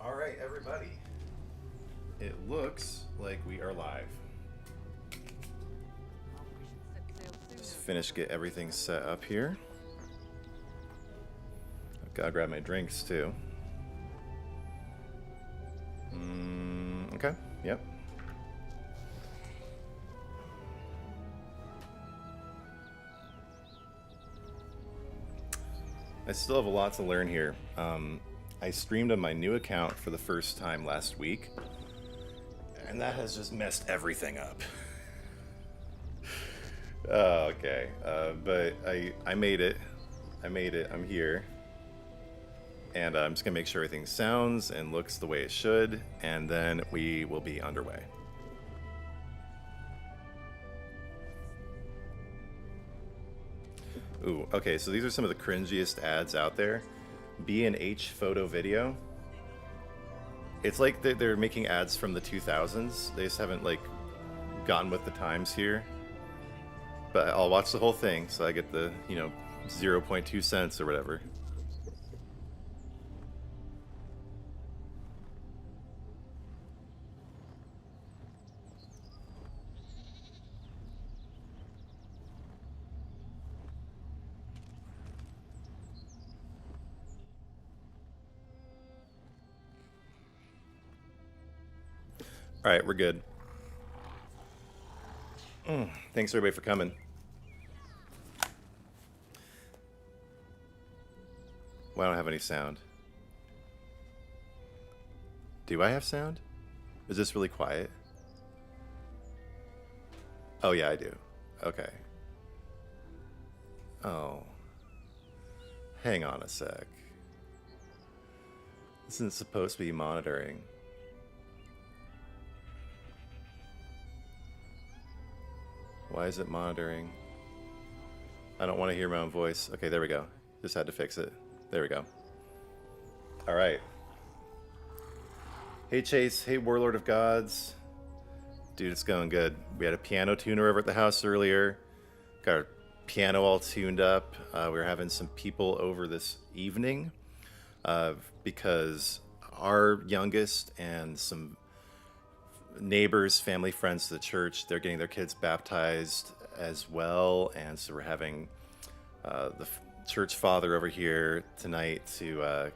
All right, everybody. It looks like we are live. Just finish get everything set up here. I've got to grab my drinks too. Okay. Yep. I still have a lot to learn here. I streamed on my new account for the first time last week, and that has just messed everything up. Okay, but I made it. I made it. I'm here. And I'm just going to make sure everything sounds and looks the way it should, and then we will be underway. Ooh, okay, so these are some of the cringiest ads out there. B&H photo video. It's like they're making ads from the 2000s. They just haven't, like, gotten with the times here. But I'll watch the whole thing, so I get the, 0.2 cents or whatever. All right, we're good. Thanks everybody for coming. Well, I don't have any sound. Do I have sound? Is this really quiet? Oh yeah, I do. Okay. Oh. Hang on a sec. This isn't supposed to be monitoring. Why is it monitoring? I don't want to hear my own voice. Okay, there we go. Just had to fix it. There we go. All right. Hey Chase. Hey Warlord of Gods. Dude, it's going good. We had a piano tuner over at the house earlier. Got our piano all tuned up. We were having some people over this evening because our youngest and some neighbors, family, friends to the church, they're getting their kids baptized as well. And so we're having the church father over here tonight to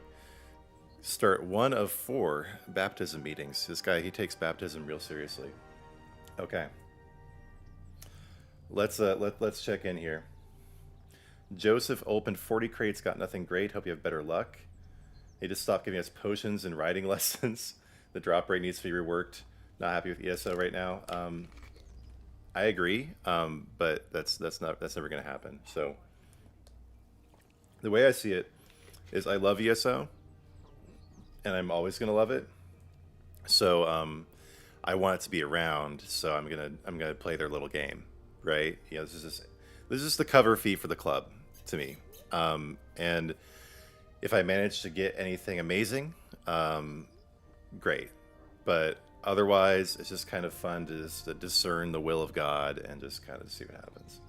start one of 4 baptism meetings. This guy, he takes baptism real seriously. Okay. Let's check in here. Joseph opened 40 crates, got nothing great. Hope you have better luck. They just stopped giving us potions and writing lessons. The drop rate needs to be reworked. Not happy with ESO right now. I agree, but that's never going to happen. So the way I see it is, I love ESO, and I'm always going to love it. So I want it to be around. So I'm gonna play their little game, right? This is just the cover fee for the club to me. And if I manage to get anything amazing, great. But otherwise, it's just kind of fun to just discern the will of God and just kind of see what happens.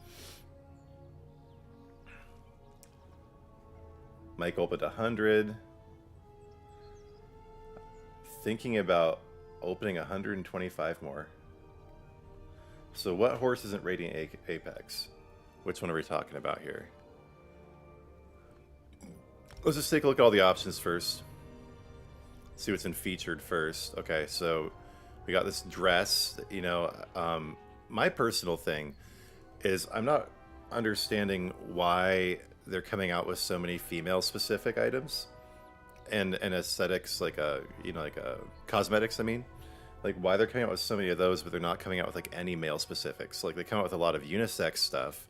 Mike opened 100. Thinking about opening 125 more. So what horse isn't rating Apex? Which one are we talking about here? Let's just take a look at all the options first. See what's in featured first. Okay, so we got this dress. My personal thing is, I'm not understanding why they're coming out with so many female specific items and aesthetics, like cosmetics. I mean, like, why they're coming out with so many of those, but they're not coming out with like any male specifics. Like, they come out with a lot of unisex stuff,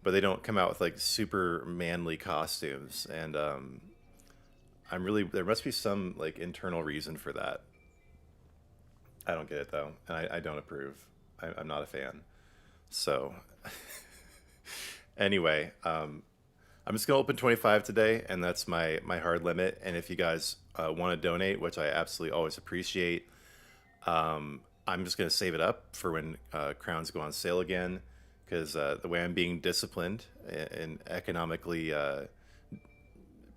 but they don't come out with like super manly costumes. And there must be some like internal reason for that. I don't get it though, and I don't approve. I'm not a fan. So anyway, I'm just gonna open 25 today, and that's my hard limit. And if you guys want to donate, which I absolutely always appreciate, I'm just gonna save it up for when crowns go on sale again, because the way I'm being disciplined and economically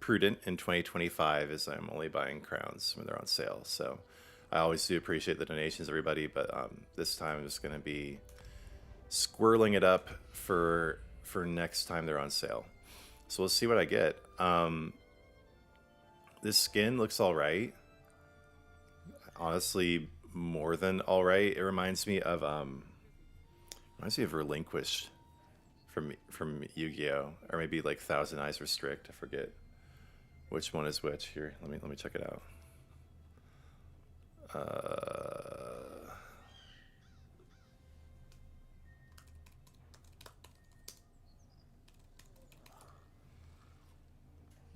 prudent in 2025 is I'm only buying crowns when they're on sale. So I always do appreciate the donations, everybody, but this time I'm just going to be squirreling it up for next time they're on sale. So we'll see what I get. This skin looks all right. Honestly, more than all right. It reminds me of Relinquished from Yu-Gi-Oh, or maybe like Thousand Eyes Restrict. I forget which one is which. Here, let me check it out.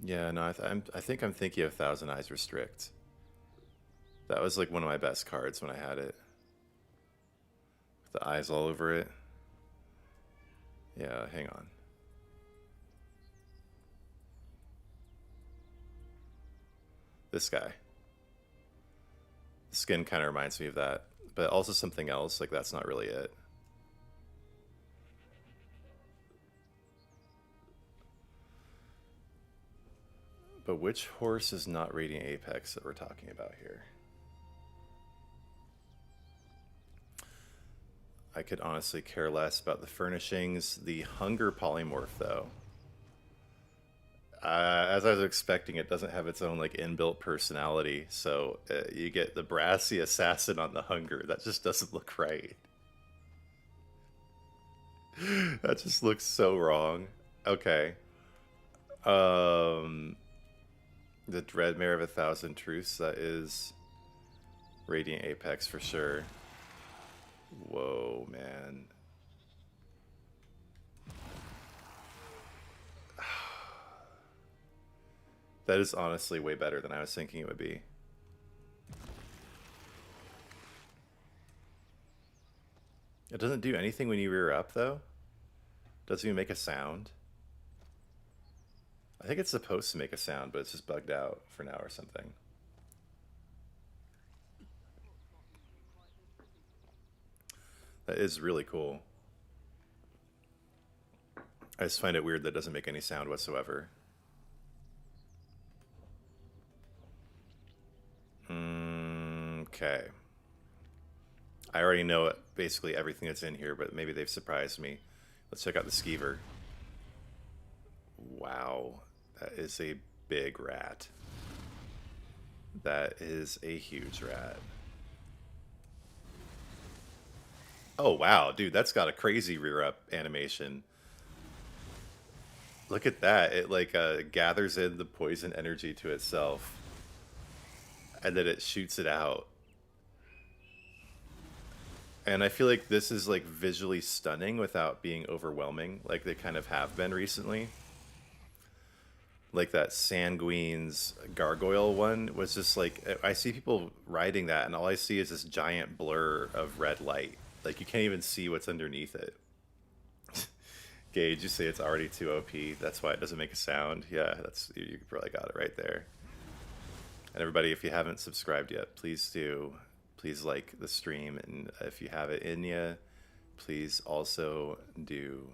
Yeah, no, I think I'm thinking of Thousand Eyes Restrict. That was like one of my best cards when I had it. With the eyes all over it. Yeah, hang on. This guy. The skin kind of reminds me of that. But also something else, like that's not really it. But which horse is not Radiant Apex that we're talking about here? I could honestly care less about the furnishings. The Hunger polymorph, though. As I was expecting, it doesn't have its own like inbuilt personality. So you get the brassy assassin on the Hunger. That just doesn't look right. That just looks so wrong. Okay. The Dreadmare of 1,000 Truths, that is Radiant Apex for sure. Whoa, man. That is honestly way better than I was thinking it would be. It doesn't do anything when you rear up, though. Doesn't even make a sound. I think it's supposed to make a sound, but it's just bugged out for now or something. That is really cool. I just find it weird that it doesn't make any sound whatsoever. Okay. I already know basically everything that's in here, but maybe they've surprised me. Let's check out the Skeever. Wow. That is a big rat. That is a huge rat. Oh, wow. Dude, that's got a crazy rear up animation. Look at that. It like gathers in the poison energy to itself. And then it shoots it out. And I feel like this is like visually stunning without being overwhelming, like they kind of have been recently. Like that Sanguine's Gargoyle one was just like, I see people riding that and all I see is this giant blur of red light. Like you can't even see what's underneath it. Gage, you say it's already too OP. That's why it doesn't make a sound. Yeah, that's you probably got it right there. And everybody, if you haven't subscribed yet, please do. Please like the stream, and if you have it in you, please also do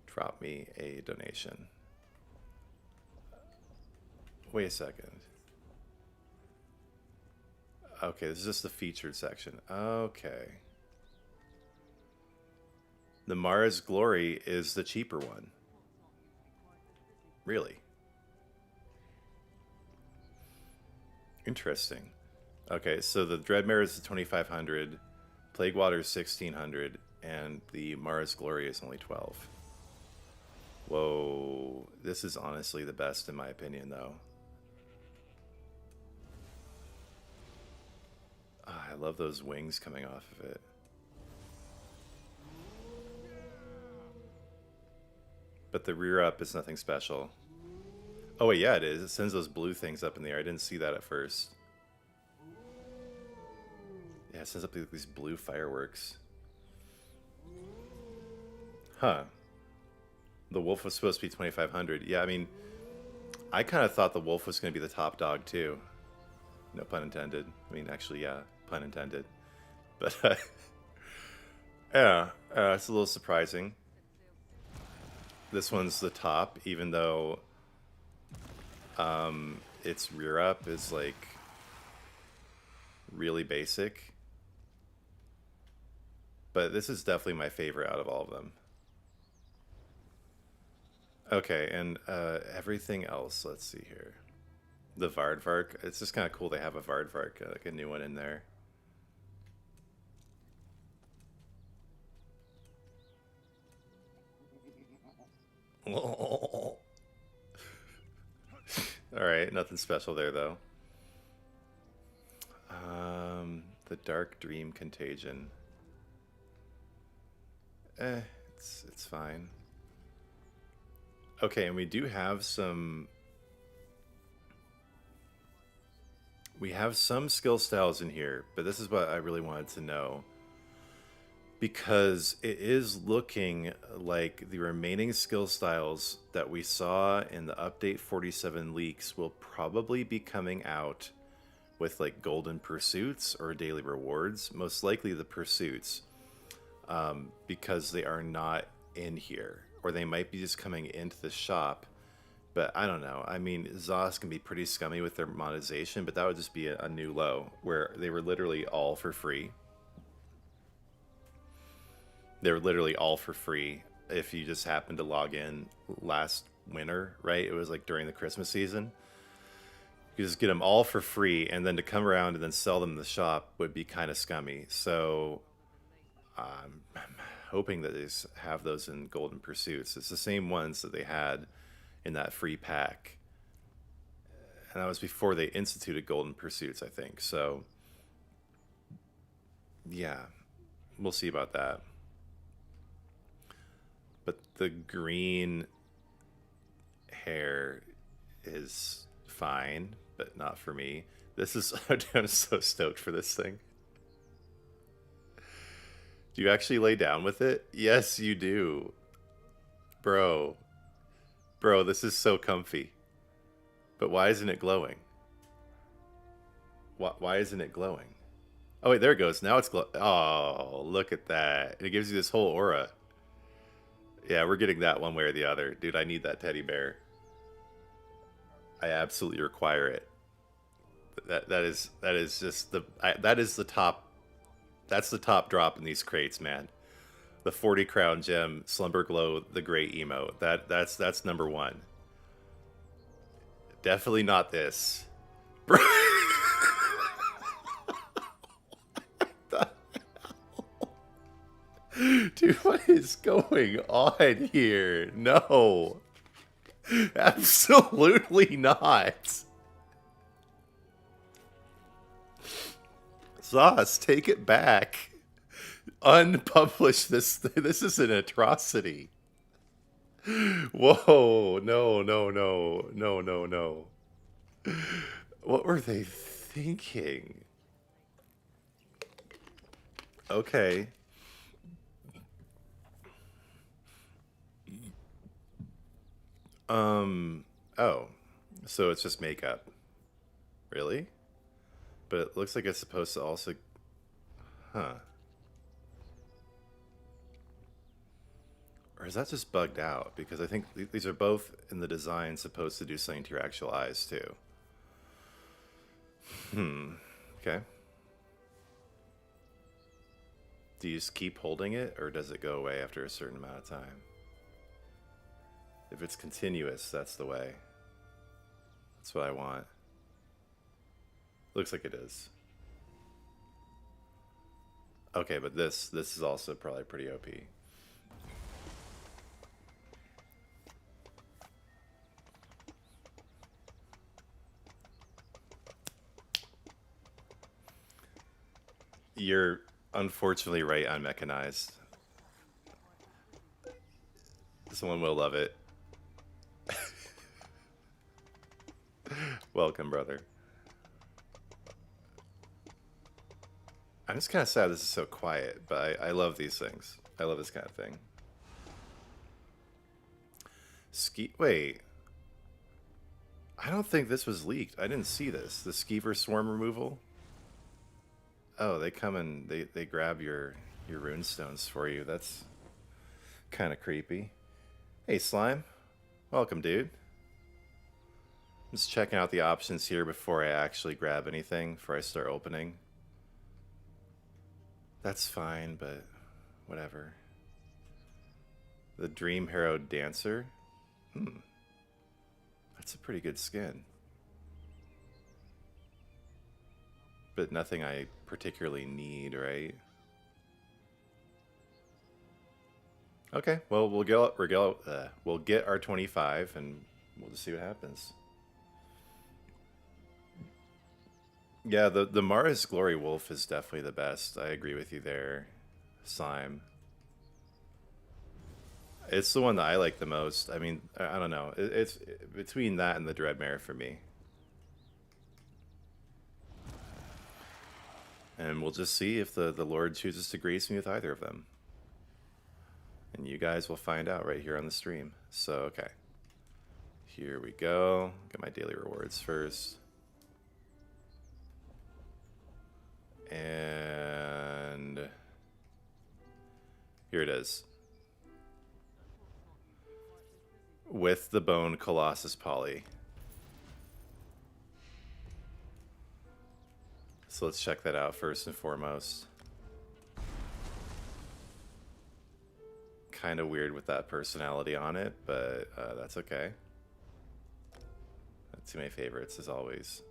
drop me a donation. Wait a second. Okay, this is just the featured section. Okay. The Mara's Glory is the cheaper one. Really? Interesting. Okay, so the Dreadmare is 2,500, Plague Water is 1,600, and the Mara's Glory is only 12. Whoa, this is honestly the best in my opinion, though. I love those wings coming off of it. But the rear up is nothing special. Oh wait, yeah, it is. It sends those blue things up in the air. I didn't see that at first. Yeah, it sends up these blue fireworks. Huh. The wolf was supposed to be 2,500. Yeah, I mean, I kind of thought the wolf was going to be the top dog too. No pun intended. I mean, actually, yeah, pun intended. But yeah, it's a little surprising. This one's the top, even though Its rear up is like really basic. But this is definitely my favorite out of all of them. Okay, and everything else, let's see here. The Vardvark, it's just kind of cool they have a Vardvark, like a new one in there. Alright, nothing special there though. The Dark Dream Contagion. It's fine. Okay, and we do have some... We have some skill styles in here, but this is what I really wanted to know. Because it is looking like the remaining skill styles that we saw in the update 47 leaks will probably be coming out with like golden pursuits or daily rewards. Most likely the pursuits, because they are not in here, or they might be just coming into the shop. But I don't know. I mean, Zos can be pretty scummy with their monetization, but that would just be a new low where they were literally all for free. They were literally all for free if you just happened to log in last winter, right? It was like during the Christmas season. You just get them all for free, and then to come around and then sell them in the shop would be kind of scummy. So I'm hoping that they have those in Golden Pursuits. It's the same ones that they had in that free pack. And that was before they instituted Golden Pursuits, I think. So, yeah, we'll see about that. But the green hair is fine, but not for me. This is... I'm so stoked for this thing. Do you actually lay down with it? Yes, you do. Bro. Bro, this is so comfy. But why isn't it glowing? Why isn't it glowing? Oh, wait, there it goes. Now it's glowing. Oh, look at that. It gives you this whole aura. Yeah, we're getting that one way or the other. Dude, I need that teddy bear. I absolutely require it. That is just the... that is the top... That's the top drop in these crates, man. The 40 crown gem, Slumber Glow, the Great Emo. That's number one. Definitely not this. Bro. Dude, what is going on here? No. Absolutely not. Zos, take it back. Unpublish this. This is an atrocity. Whoa, no, no, no, no, no, no. What were they thinking? Okay. Oh. So it's just makeup. Really? But it looks like it's supposed to also... Huh. Or is that just bugged out? Because I think these are both in the design supposed to do something to your actual eyes, too. Okay. Do you just keep holding it, or does it go away after a certain amount of time? If it's continuous, that's the way. That's what I want. Looks like it is. Okay, but this is also probably pretty OP. You're unfortunately right on mechanized. Someone will love it. Welcome, brother. I'm just kind of sad this is so quiet, but I love these things. I love this kind of thing. Wait. I don't think this was leaked. I didn't see this. The Skeever Swarm removal. Oh, they come and they grab your runestones for you. That's kind of creepy. Hey, Slime. Welcome, dude. Just checking out the options here before I actually grab anything, before I start opening. That's fine, but whatever. The Dream Hero Dancer? That's a pretty good skin. But nothing I particularly need, right? Okay, well, we'll get our 25 and we'll just see what happens. Yeah, the Mara's Glory Wolf is definitely the best. I agree with you there, Slime. It's the one that I like the most. I mean, I don't know. It's between that and the Dreadmare for me. And we'll just see if the Lord chooses to grace me with either of them. And you guys will find out right here on the stream. So, okay. Here we go. Get my daily rewards first. And here it is. With the Bone Colossus Poly. So let's check that out first and foremost. Kind of weird with that personality on it, but that's okay. Not too many favorites as always.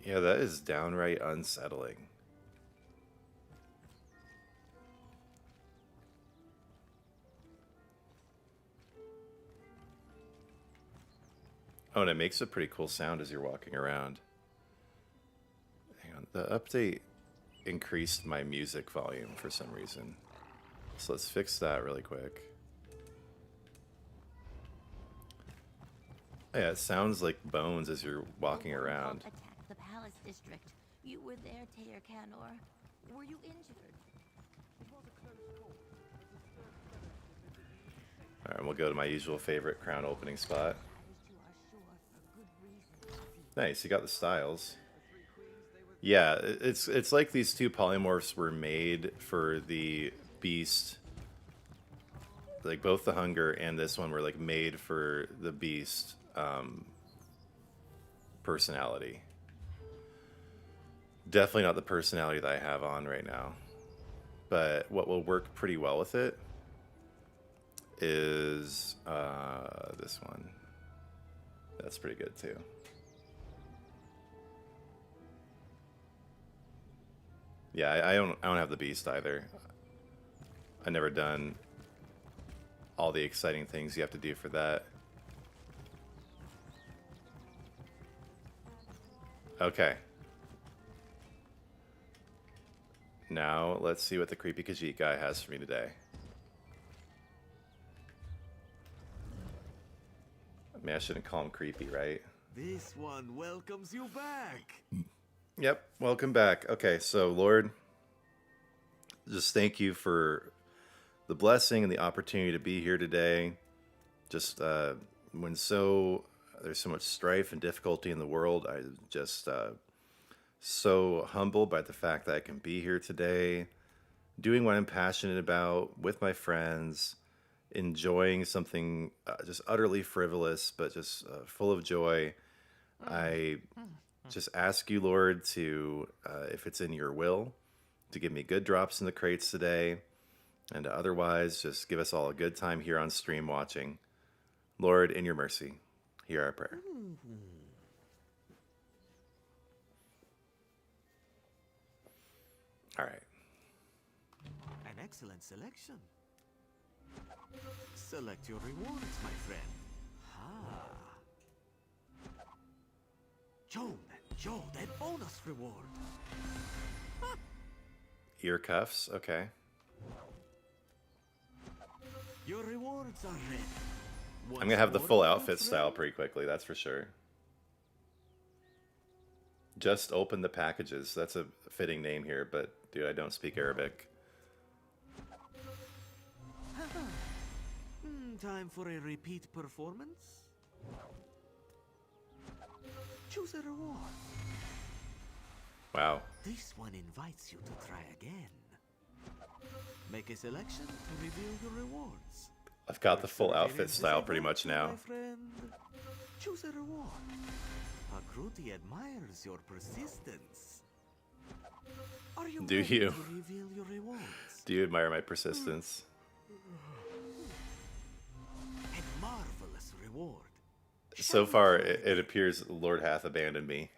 Yeah, that is downright unsettling. Oh, and it makes a pretty cool sound as you're walking around. Hang on, the update increased my music volume for some reason. So let's fix that really quick. Yeah, it sounds like bones as you're walking around. Attacked the palace district. You were there, Taylor Canor. Were you injured? Alright, we'll go to my usual favorite crown opening spot. Nice, you got the styles. Yeah, it's like these two polymorphs were made for the beast. Like both the hunger and this one were like made for the beast personality. Definitely not the personality that I have on right now. But what will work pretty well with it is this one. That's pretty good too. Yeah, I don't have the beast either. I never done all the exciting things you have to do for that. Okay. Now let's see what the creepy Khajiit guy has for me today. I mean, I shouldn't call him creepy, right? This one welcomes you back. Yep, welcome back. Okay, so Lord, just thank you for the blessing and the opportunity to be here today. Just when there's so much strife and difficulty in the world, I just so humbled by the fact that I can be here today, doing what I'm passionate about with my friends, enjoying something just utterly frivolous, but just full of joy. I just ask you, Lord, to, if it's in your will, to give me good drops in the crates today, and otherwise, just give us all a good time here on stream watching. Lord, in your mercy, hear our prayer. All right. An excellent selection. Select your rewards, my friend. Joe, that bonus reward. Ear cuffs, okay. Your rewards are ready. I'm gonna have the full outfit style pretty quickly, that's for sure. Just open the packages. That's a fitting name here, but dude, I don't speak Arabic. Time for a repeat performance. Choose a reward. Wow. This one invites you to try again. Make a selection to reveal your rewards. I've got the full Perseverance outfit is style a pretty much virtue, now. my friend. Choose a reward. Agruti admires your persistence. Are you Do ready you? to reveal your rewards? Do you admire my persistence? A marvelous reward. So Shall we far, try it appears the Lord hath abandoned me.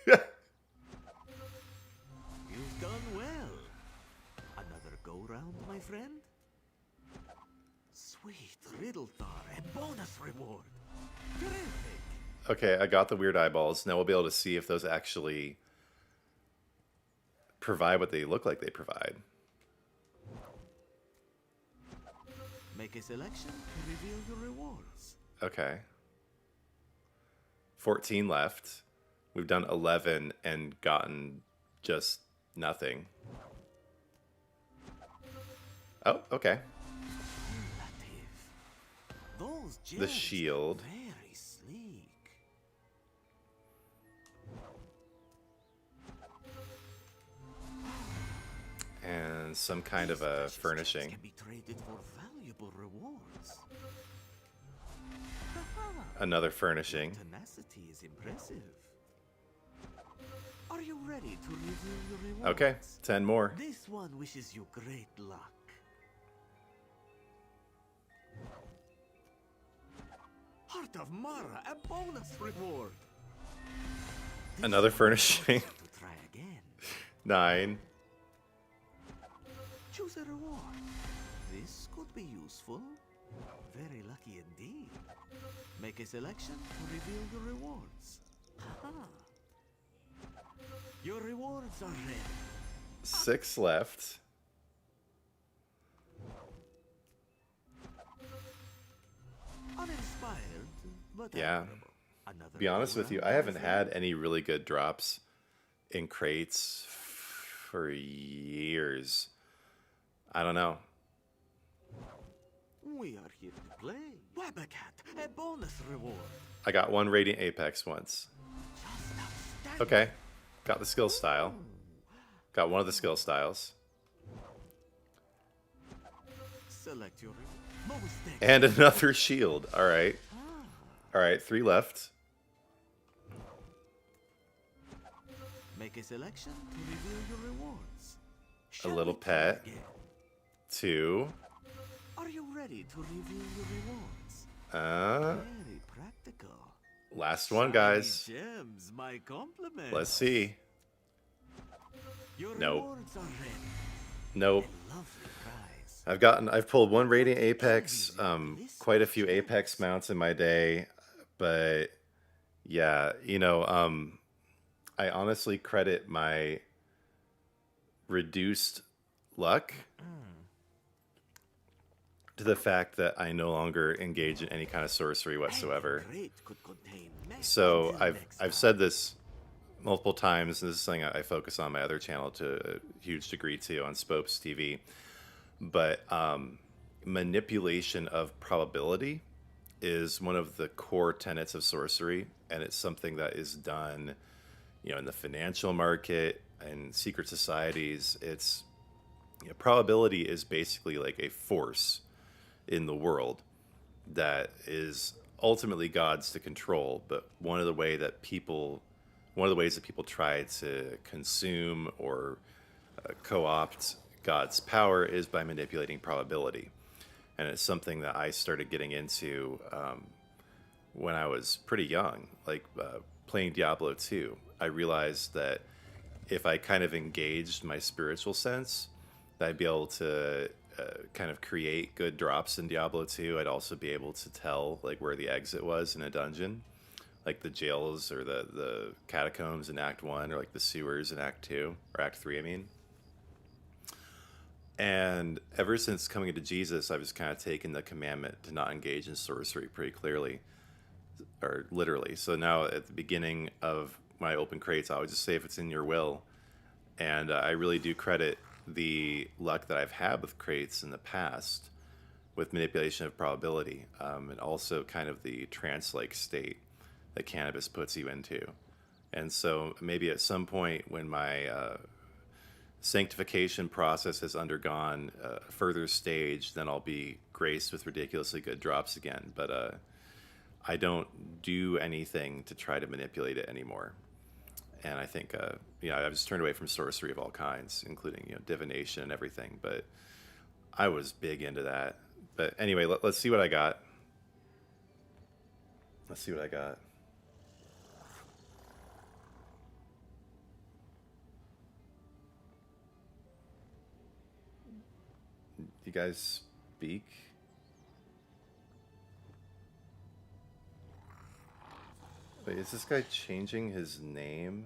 You've done well. Another go-round, my friend? Sweet Riddlethar, a bonus reward. Terrific. Okay, I got the weird eyeballs. Now we'll be able to see if those actually provide what they look like they provide. Make a selection to reveal your rewards. Okay. 14 left. We've done 11 and gotten just nothing. Oh, okay. Superlative. Those gems shield. are very sleek. And some kind of These a precious gems furnishing. can be traded for valuable rewards. Another furnishing. Tenacity is impressive. Are you ready to reveal your rewards? Okay, 10 more. This one wishes you great luck. Heart of Mara, a bonus reward. This Another one furnishing. forces you to try again. 9. Choose a reward. This could be useful. Very lucky indeed. Make a selection to reveal your rewards. Haha. Your rewards are ready. 6 left. Uninspired, but Yeah. admirable. Another To be honest with you, go-round, I my haven't friend? had any really good drops in crates for years. I don't know. We are here to play. Wabacat, a bonus reward. I got one Radiant Apex once. Just outstanding. Okay. Got the skill style. Got one of the skill styles. Select your reward. Most And another shield. Alright. Alright, 3 left. Make a selection to reveal your rewards. A Shall little we try pet. again? 2. Are you ready to reveal your rewards? Uh, Very practical. last one, Shiny guys. Gems, my compliments. Let's see. Your Nope. rewards are ready. Nope. A lovely prize. I've pulled one Radiant Apex, quite a few Apex mounts in my day, but yeah, I honestly credit my reduced luck to the fact that I no longer engage in any kind of sorcery whatsoever. Crate could contain many. So Until next I've time. said this multiple times, and this is something I focus on my other channel to a huge degree too, on Spopes TV. But manipulation of probability is one of the core tenets of sorcery, and it's something that is done, in the financial market and secret societies. It's probability is basically like a force in the world that is ultimately God's to control, but one of the ways that people try to consume or co-opt God's power is by manipulating probability. And it's something that I started getting into when I was pretty young, like playing Diablo 2. I realized that if I kind of engaged my spiritual sense, that I'd be able to kind of create good drops in Diablo 2. I'd also be able to tell like where the exit was in a dungeon, like the jails or the catacombs in Act 1, or like the sewers in Act 2, or Act 3, I mean. And ever since coming into Jesus, I've just kind of taken the commandment to not engage in sorcery pretty clearly, or literally. So now at the beginning of my open crates, I would just say if it's in your will. And I really do credit the luck that I've had with crates in the past with manipulation of probability, and also kind of the trance-like state that cannabis puts you into. And so maybe at some point when my sanctification process has undergone a further stage, then I'll be graced with ridiculously good drops again, but I don't do anything to try to manipulate it anymore. And I think, I've just turned away from sorcery of all kinds, including, divination and everything. But I was big into that. But anyway, let's see what I got. Let's see what I got. You guys speak? Wait, is this guy changing his name?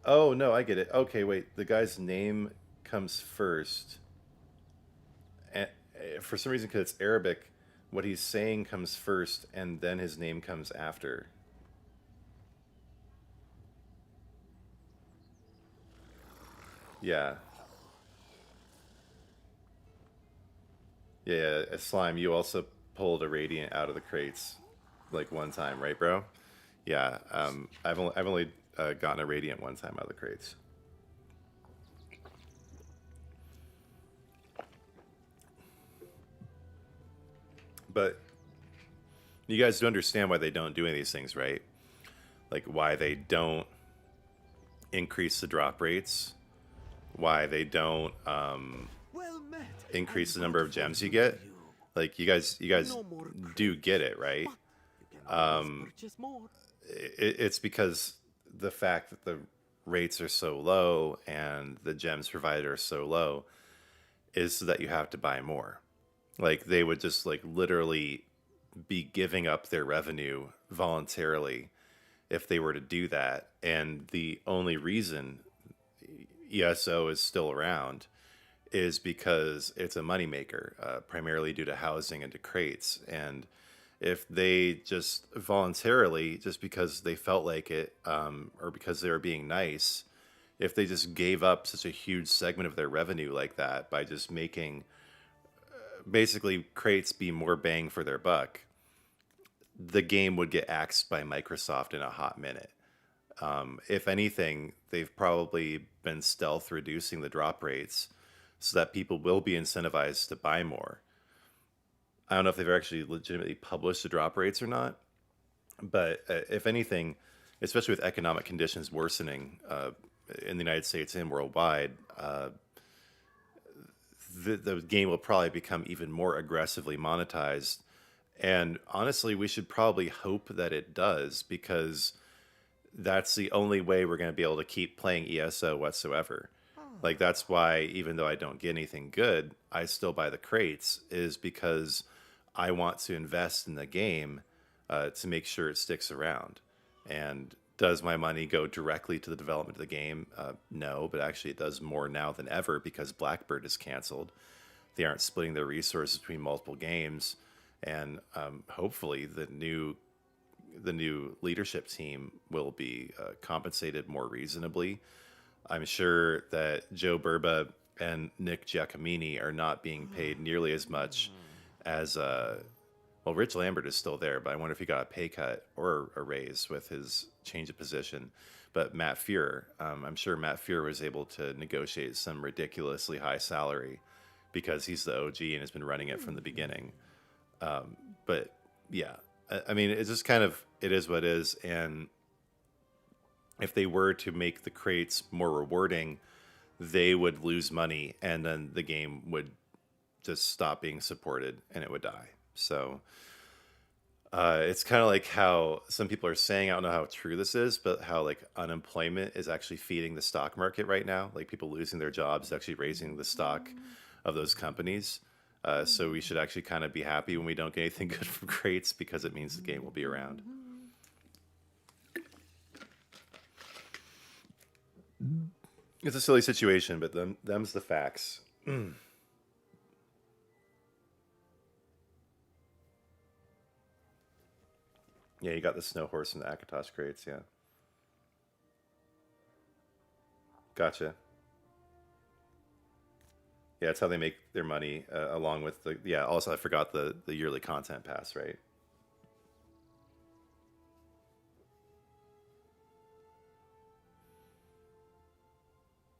Oh, no, I get it. Okay, wait. The guy's name comes first. And for some reason, because it's Arabic, what he's saying comes first, and then his name comes after. Yeah. Yeah, Slime, you also pulled a Radiant out of the crates, like one time, right, bro? Yeah, I've only gotten a Radiant one time out of the crates. But you guys do understand why they don't do any of these things, right? Like why they don't increase the drop rates, why they don't Well met. increase the I'm number of grateful gems you to get. you. Like you guys No more do crates, get it, right? but you can always purchase more. It's because the fact that the rates are so low and the gems provided are so low is so that you have to buy more. Like they would just like literally be giving up their revenue voluntarily if they were to do that. And the only reason ESO is still around is because it's a moneymaker, primarily due to housing and to crates. And if they just voluntarily, just because they felt like it, or because they were being nice, if they just gave up such a huge segment of their revenue like that by just making basically crates be more bang for their buck, the game would get axed by Microsoft in a hot minute. If anything, they've probably been stealth reducing the drop rates so that people will be incentivized to buy more. I don't know if they've actually legitimately published the drop rates or not, but if anything, especially with economic conditions worsening in the United States and worldwide, the game will probably become even more aggressively monetized. And honestly, we should probably hope that it does because that's the only way we're going to be able to keep playing ESO whatsoever. Like that's why even though I don't get anything good, I still buy the crates is because I want to invest in the game to make sure it sticks around. And does my money go directly to the development of the game? No, but actually it does more now than ever because Blackbird is canceled. They aren't splitting their resources between multiple games, and hopefully the new leadership team will be compensated more reasonably. I'm sure that Joe Burba and Nick Giacomini are not being paid nearly as much as well, Rich Lambert is still there, but I wonder if he got a pay cut or a raise with his change of position. But Matt Fuhrer, I'm sure Matt Fuhrer was able to negotiate some ridiculously high salary because he's the OG and has been running it from the beginning. But yeah, I mean, it's just kind of, it is what it is. And if they were to make the crates more rewarding, they would lose money and then the game would just stop being supported and it would die. So it's kind of like how some people are saying, I don't know how true this is, but how like unemployment is actually feeding the stock market right now. Like people losing their jobs is actually raising the stock of those companies. So we should actually kind of be happy when we don't get anything good from crates because it means the game will be around. It's a silly situation, but them's the facts. Yeah, you got the snow horse and the Akatosh crates, yeah. Gotcha. Yeah, it's how they make their money, along with the, yeah, also I forgot the yearly content pass, right?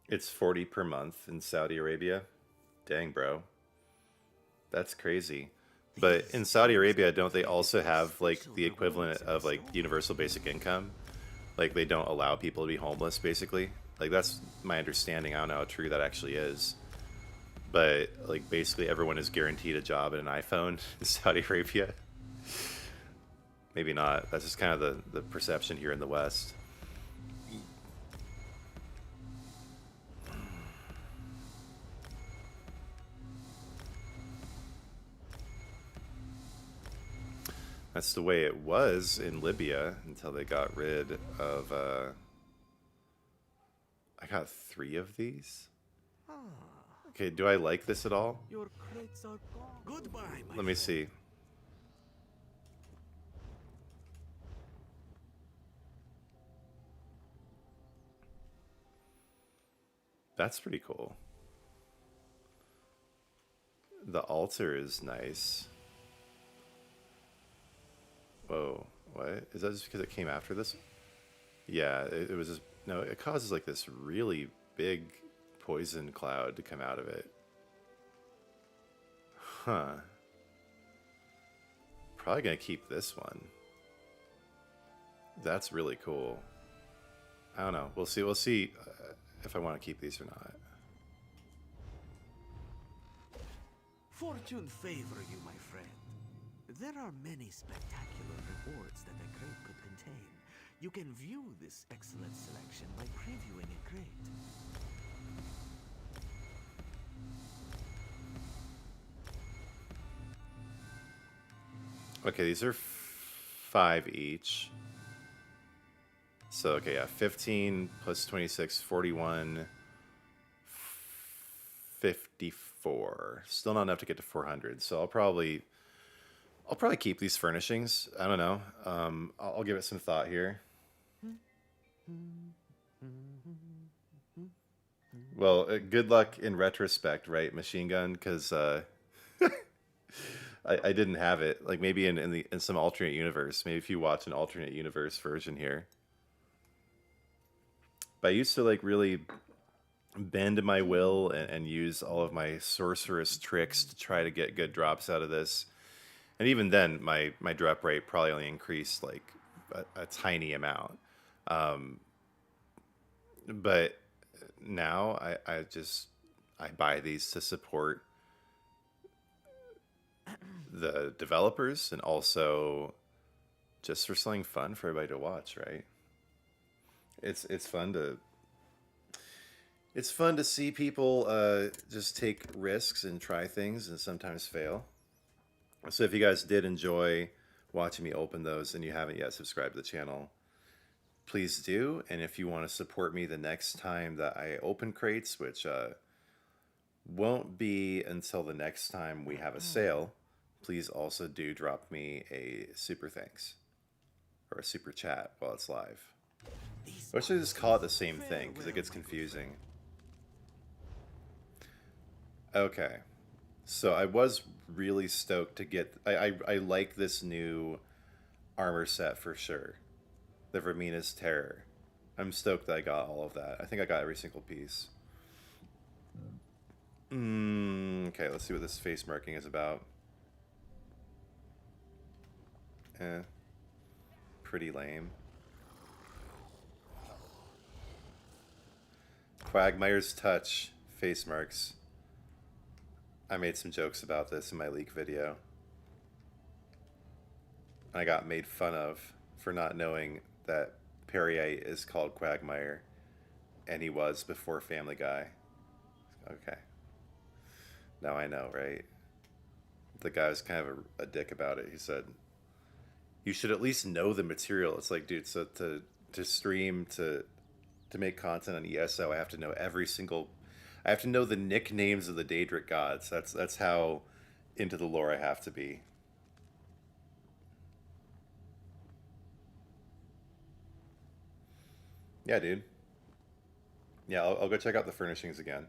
It's 40 per month in Saudi Arabia. Dang, bro. That's crazy. But in Saudi Arabia, don't they also have like the equivalent of like universal basic income? Like they don't allow people to be homeless, basically. Like that's my understanding. I don't know how true that actually is. But like basically everyone is guaranteed a job and an iPhone in Saudi Arabia. Maybe not. That's just kind of the perception here in the West. That's the way it was in Libya until they got rid of, I got 3 of these. Okay, do I like this at all? Your crates are gone. Goodbye, my Let me friend. see. That's pretty cool. The altar is nice. Whoa, what? Is that just because it came after this? Yeah, it was just, no, it causes like this really big poison cloud to come out of it. Huh. Probably gonna keep this one. That's really cool. I don't know. We'll see. We'll see if I want to keep these or not. Fortune favor you, my friend. There are many spectacular rewards that a crate could contain. You can view this excellent selection by previewing a crate. Okay, these are 5 each. So, okay, yeah, 15 plus 26, 41, 54. Still not enough to get to 400. So I'll probably keep these furnishings. I don't know. I'll give it some thought here. Well, good luck in retrospect, right, Machine Gun? Because I didn't have it. Like maybe in some alternate universe. Maybe if you watch an alternate universe version here. But I used to like really bend my will and use all of my sorceress tricks to try to get good drops out of this. And even then, my drop rate probably only increased like a tiny amount. But now I buy these to support the developers and also just for something fun for everybody to watch, right? It's fun to see people just take risks and try things and sometimes fail. So if you guys did enjoy watching me open those and you haven't yet subscribed to the channel, please do. And if you want to support me the next time that I open crates, which won't be until the next time we have a sale, please also do drop me a super thanks or a super chat while it's live. Or should I just call it the same thing because it gets confusing. Okay. So I was really stoked to get... I like this new armor set for sure. The Vermina's Terror. I'm stoked that I got all of that. I think I got every single piece. Okay, let's see what this face marking is about. Pretty lame. Quagmire's Touch face marks. I made some jokes about this in my leak video. I got made fun of for not knowing that Perrier is called Quagmire, and he was before Family Guy. Okay. Now I know, right? The guy was kind of a dick about it. He said, you should at least know the material. It's like, dude, so to stream, to make content on ESO, I have to know every single... I have to know the nicknames of the Daedric gods. That's how into the lore I have to be. Yeah, dude. Yeah, I'll go check out the furnishings again.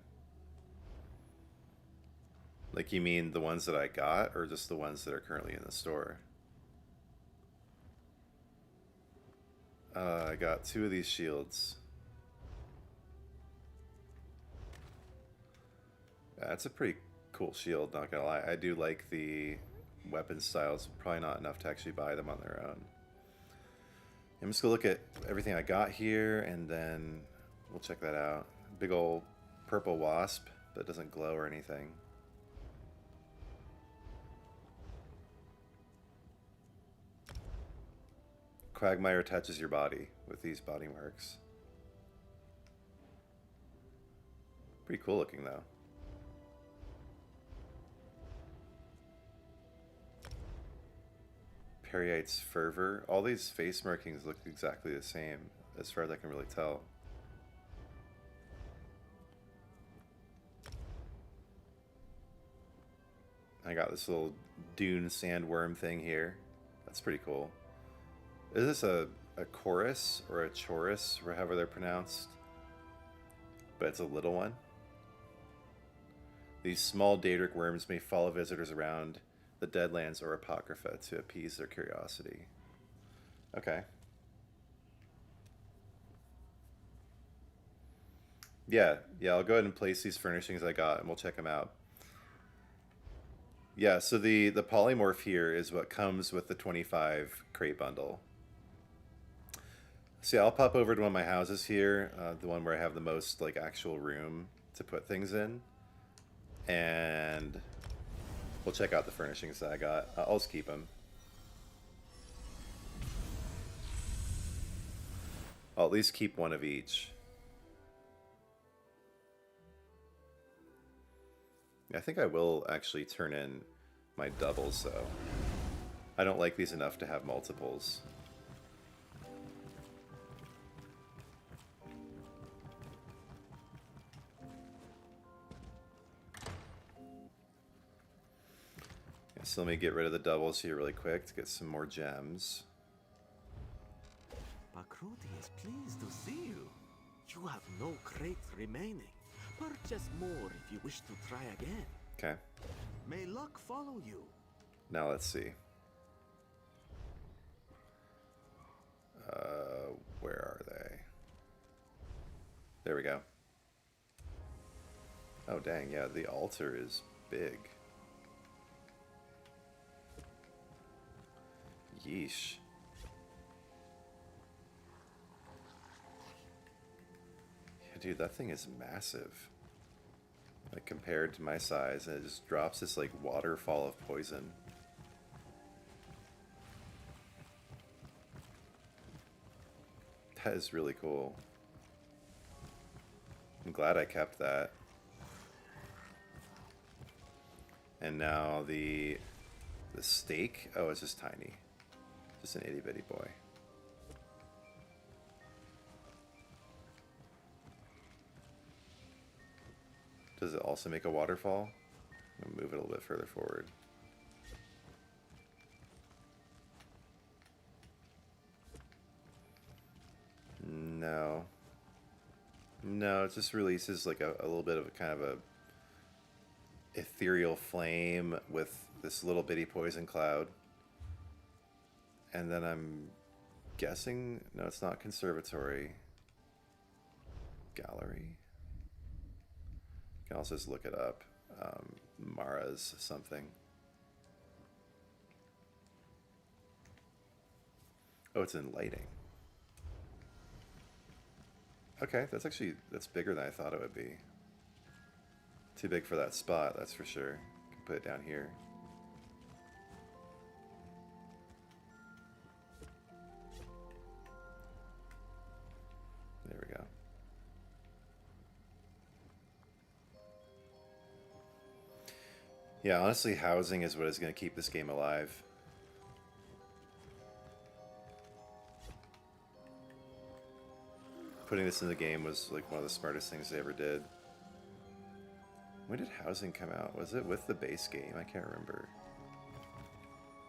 Like, you mean the ones that I got, or just the ones that are currently in the store? I got 2 of these shields. That's a pretty cool shield, not gonna lie. I do like the weapon styles. Probably not enough to actually buy them on their own. I'm just gonna look at everything I got here, and then we'll check that out. Big old purple wasp that doesn't glow or anything. Quagmire touches your body with these body marks. Pretty cool looking though. Periite's fervor. All these face markings look exactly the same as far as I can really tell. I got this little dune sandworm thing here. That's pretty cool. Is this a chorus or a chorus, or however they're pronounced? But it's a little one. These small Daedric worms may follow visitors around the Deadlands or Apocrypha to appease their curiosity. Okay. Yeah, I'll go ahead and place these furnishings I got, and we'll check them out. Yeah, so the polymorph here is what comes with the 25 crate bundle. See, I'll pop over to one of my houses here, the one where I have the most like actual room to put things in, and we'll check out the furnishings that I got. I'll just keep them. I'll at least keep one of each. I think I will actually turn in my doubles, though. I don't like these enough to have multiples. So let me get rid of the doubles here really quick to get some more gems. Pakruti is pleased to see you. You have no crates remaining. Purchase more if you wish to try again. Okay. May luck follow you. Now let's see. Where are they? There we go. Oh dang, yeah, the altar is big. Yeesh. Yeah, dude, that thing is massive. Like, compared to my size, and it just drops this, like, waterfall of poison. That is really cool. I'm glad I kept that. And now the stake, oh, it's just tiny. Just an itty bitty boy. Does it also make a waterfall? I'm gonna move it a little bit further forward. No. No, it just releases like a little bit of a kind of a ethereal flame with this little bitty poison cloud. And then I'm guessing, no, it's not conservatory. Gallery. You can also just look it up. Mara's something. Oh, it's in lighting. Okay, that's bigger than I thought it would be. Too big for that spot, that's for sure. Can put it down here. There we go. Yeah, honestly, housing is what is going to keep this game alive. Putting this in the game was like one of the smartest things they ever did. When did housing come out? Was it with the base game? I can't remember.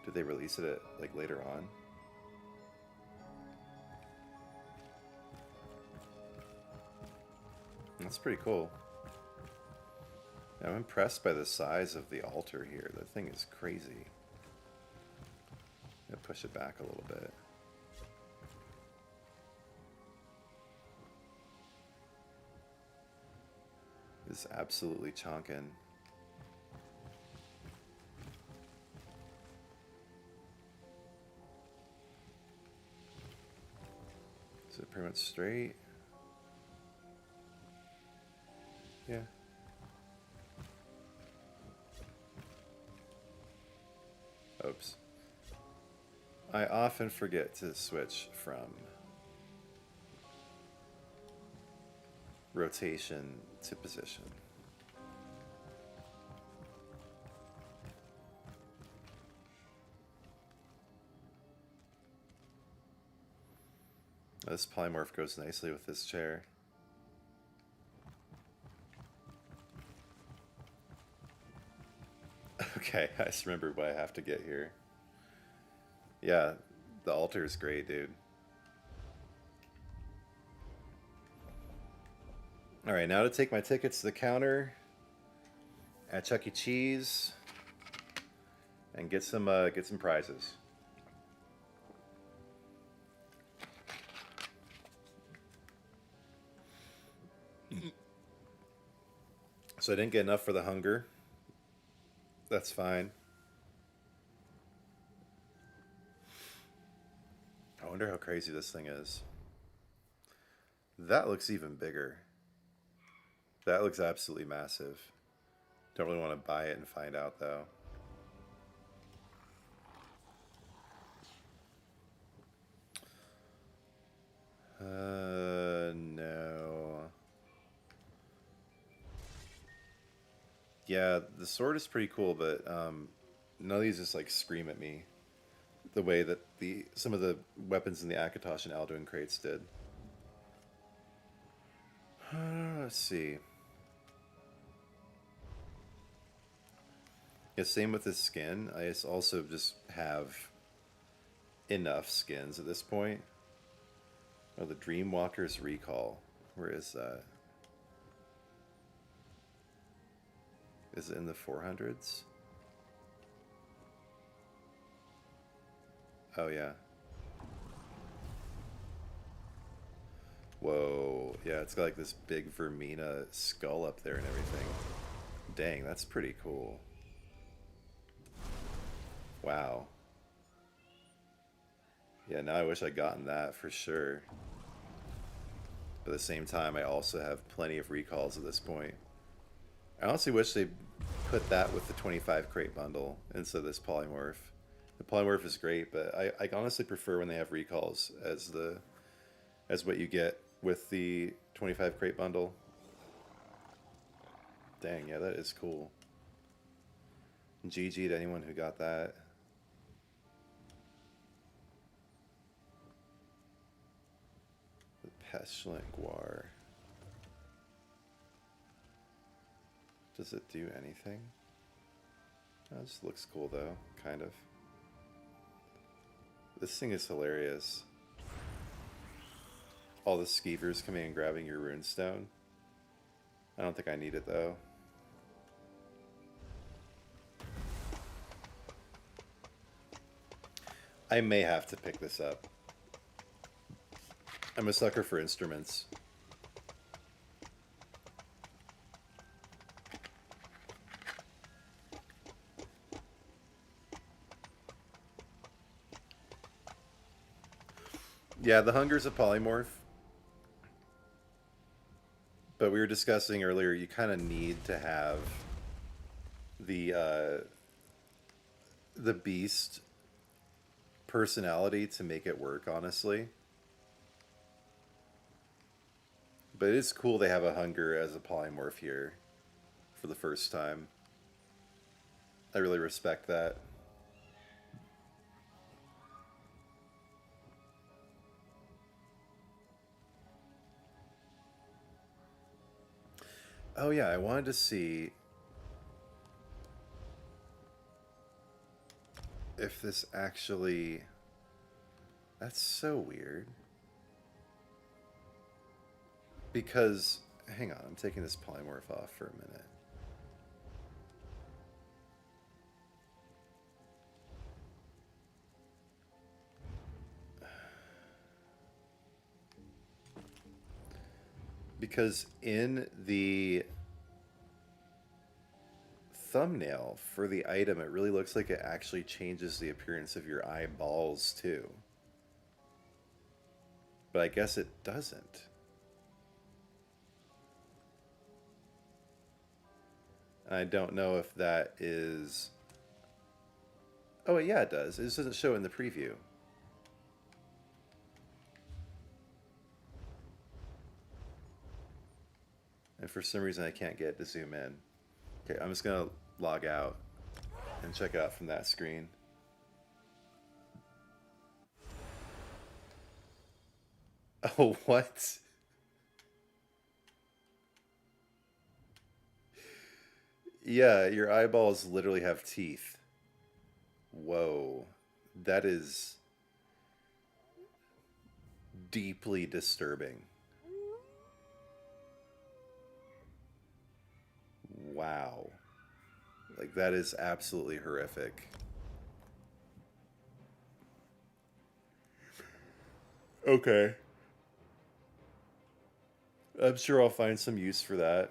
Did they release it at, like, later on? That's pretty cool. I'm impressed by the size of the altar here. That thing is crazy. I'm gonna push it back a little bit. It's absolutely chonkin'. Is it pretty much straight? Yeah. Oops. I often forget to switch from rotation to position. This polymorph goes nicely with this chair. Okay, I just remembered what I have to get here. Yeah, the altar is great, dude. Alright, now to take my tickets to the counter at Chuck E. Cheese and get some prizes. So I didn't get enough for the hunger. That's fine. I wonder how crazy this thing is. That looks even bigger. That looks absolutely massive. Don't really want to buy it and find out though. No. Yeah, the sword is pretty cool, but none of these just like scream at me the way that some of the weapons in the Akatosh and Alduin crates did. Let's see. Yeah, same with the skin. I also just have enough skins at this point. Oh, the Dreamwalker's Recall. Where is that? Is it in the 400s? Oh, yeah. Whoa. Yeah, it's got like this big Vermina skull up there and everything. Dang, that's pretty cool. Wow. Yeah, now I wish I'd gotten that for sure. But at the same time, I also have plenty of recalls at this point. I honestly wish they put that with the 25 crate bundle instead of this polymorph. The polymorph is great, but I honestly prefer when they have recalls as what you get with the 25 crate bundle. Dang, yeah, that is cool. GG to anyone who got that. The Pestilent Guar. Does it do anything? Oh, it just looks cool though, kind of. This thing is hilarious. All the skeevers coming and grabbing your runestone. I don't think I need it though. I may have to pick this up. I'm a sucker for instruments. Yeah, the hunger's a polymorph. But we were discussing earlier, you kind of need to have the beast personality to make it work, honestly. But it is cool they have a hunger as a polymorph here for the first time. I really respect that. Oh yeah, I wanted to see if this actually... That's so weird. Because, hang on, I'm taking this polymorph off for a minute. Because in the thumbnail for the item, it really looks like it actually changes the appearance of your eyeballs too. But I guess it doesn't. I don't know if that is... Oh, yeah, it does. It just doesn't show in the preview. And for some reason, I can't get it to zoom in. Okay, I'm just going to log out and check it out from that screen. Oh, what? Yeah, your eyeballs literally have teeth. Whoa. That is deeply disturbing. Wow. Like, that is absolutely horrific. Okay. I'm sure I'll find some use for that.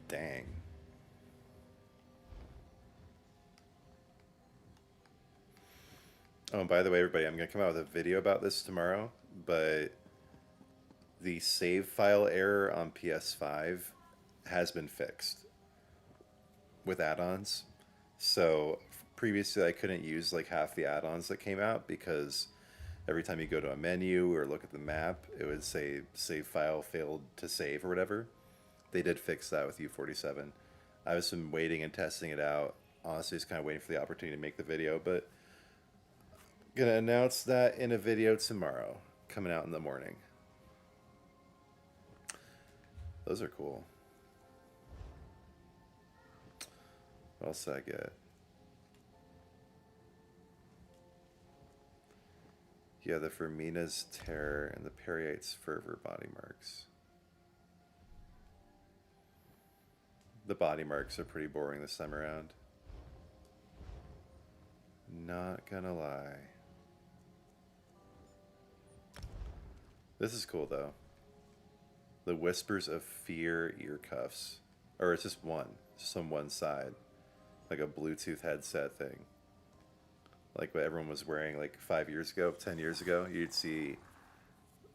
Dang. Oh, and by the way, everybody, I'm going to come out with a video about this tomorrow, but the save file error on PS5 has been fixed with add-ons. So previously I couldn't use like half the add-ons that came out because every time you go to a menu or look at the map, it would say save file failed to save or whatever. They did fix that with U47. I was been waiting and testing it out. Honestly, just kind of waiting for the opportunity to make the video, but gonna announce that in a video tomorrow, coming out in the morning. Those are cool. What else did I get? Yeah, the Vermina's Terror and the Periite's Fervor body marks. The body marks are pretty boring this time around. Not gonna lie. This is cool though. The Whispers of Fear ear cuffs. Or it's just one. Just on one side. Like a Bluetooth headset thing. Like what everyone was wearing like 5 years ago, 10 years ago. You'd see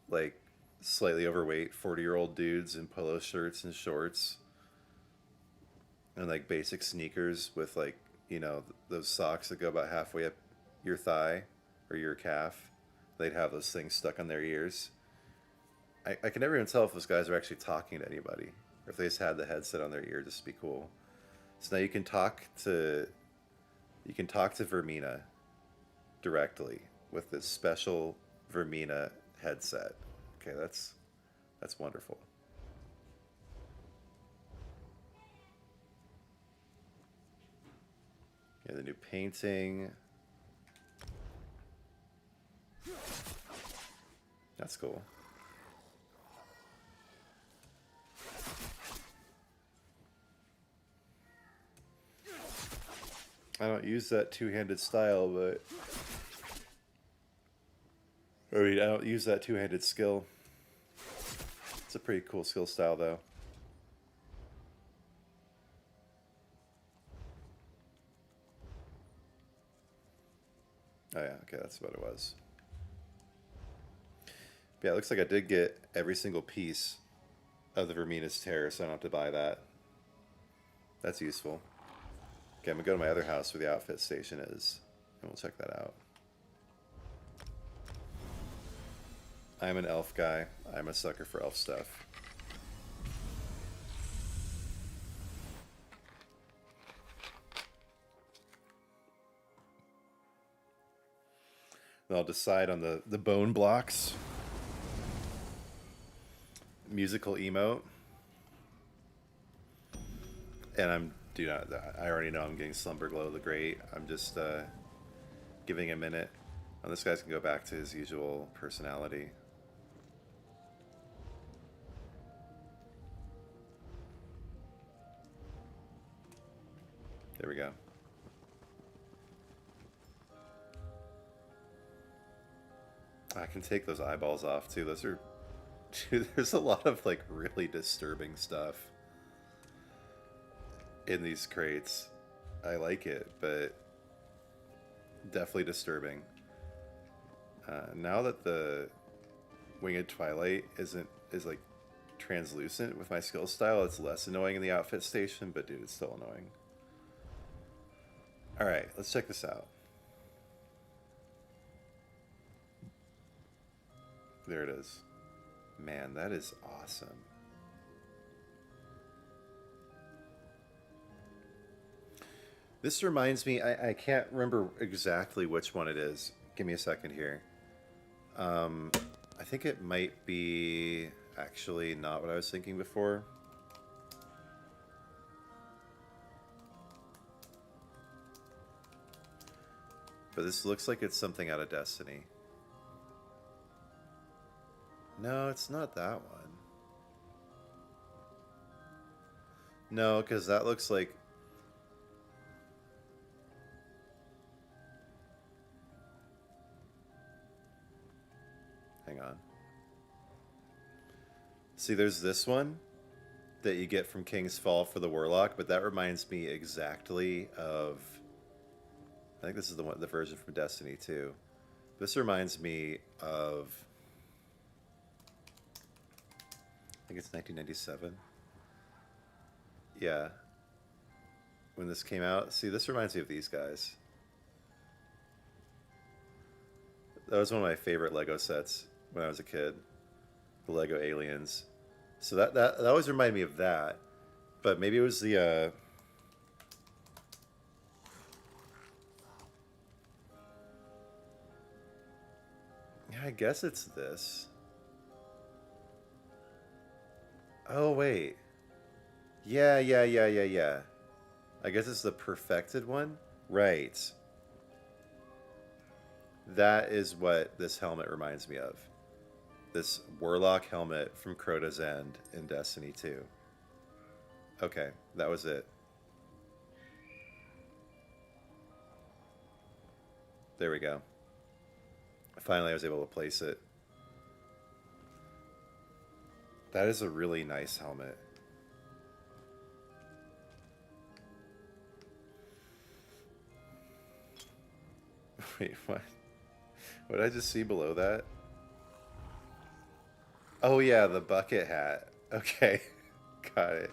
like slightly overweight 40-year-old dudes in polo shirts and shorts. And like basic sneakers with like, you know, those socks that go about halfway up your thigh or your calf. They'd have those things stuck on their ears. I can never even tell if those guys are actually talking to anybody, or if they just had the headset on their ear just to be cool. So now you can talk to Vermina directly with this special Vermina headset. Okay, that's wonderful. Yeah, the new painting. That's cool. I don't use that two-handed style, but... I mean, I don't use that two-handed skill. It's a pretty cool skill style, though. Oh yeah, okay, that's what it was. Yeah, it looks like I did get every single piece of the Vermina's Terror, so I don't have to buy that. That's useful. Okay, I'm gonna go to my other house where the outfit station is, and we'll check that out. I'm an elf guy. I'm a sucker for elf stuff. Then I'll decide on the bone blocks. Musical emote. And I already know I'm getting Slumberglow the Great. I'm just giving a minute. And this guy's can go back to his usual personality. There we go. I can take those eyeballs off too. Those are... Dude, there's a lot of like really disturbing stuff in these crates. I like it, but definitely disturbing. Now that the Winged Twilight is like translucent with my skill style, it's less annoying in the outfit station, but dude, it's still annoying. Alright, let's check this out. There it is. Man, that is awesome. This reminds me, I can't remember exactly which one it is. Give me a second here. I think it might be actually not what I was thinking before. But this looks like it's something out of Destiny. No, it's not that one. No, because that looks like... Hang on. See, there's this one that you get from King's Fall for the Warlock, but that reminds me exactly of... I think this is the version from Destiny 2. This reminds me of... I think it's 1997. Yeah. When this came out. See, this reminds me of these guys. That was one of my favorite Lego sets when I was a kid. The Lego Aliens. So that always reminded me of that. But maybe it was the... Yeah, I guess it's this. Oh, wait. Yeah. I guess it's the perfected one? Right. That is what this helmet reminds me of. This Warlock helmet from Crota's End in Destiny 2. Okay, that was it. There we go. Finally, I was able to place it. That is a really nice helmet. Wait, what? What did I just see below that? Oh yeah, the bucket hat. Okay, got it.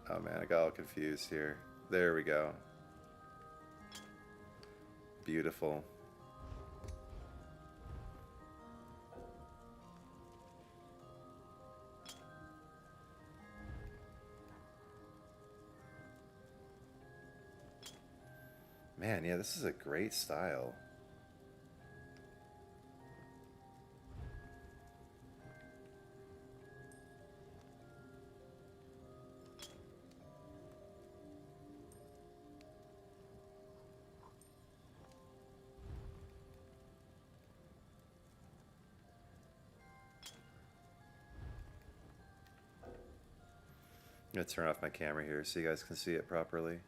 Oh man, I got all confused here. There we go. Beautiful. Man, yeah, this is a great style. I'm gonna turn off my camera here so you guys can see it properly.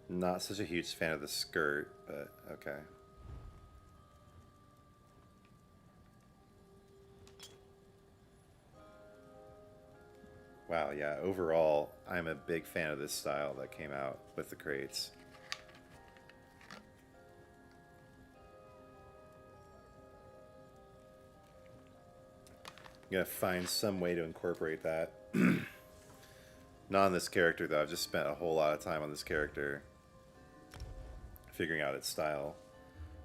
Not such a huge fan of the skirt, but okay. Wow, yeah, overall, I'm a big fan of this style that came out with the crates. I'm gonna find some way to incorporate that. Not on this character, though. I've just spent a whole lot of time on this character figuring out its style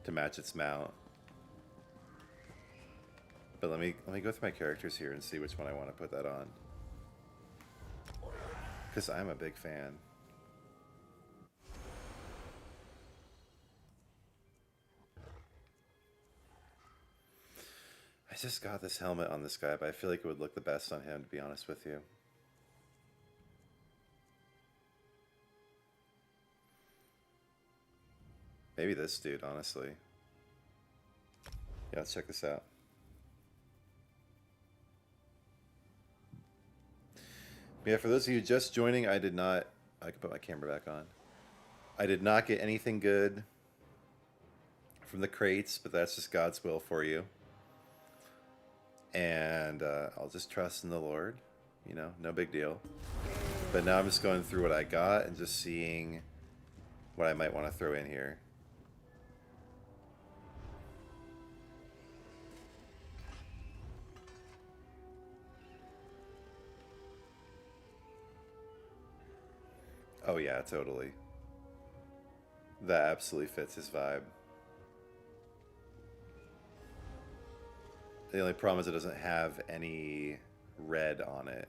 to match its mount. But let me go through my characters here and see which one I want to put that on. Because I'm a big fan. I just got this helmet on this guy, but I feel like it would look the best on him, to be honest with you. Maybe this dude, honestly. Yeah, let's check this out. Yeah, for those of you just joining, I can put my camera back on. I did not get anything good from the crates, but that's just God's will for you. And I'll just trust in the Lord. You know, no big deal. But now I'm just going through what I got and just seeing what I might want to throw in here. Oh yeah, totally. That absolutely fits his vibe. The only problem is it doesn't have any red on it.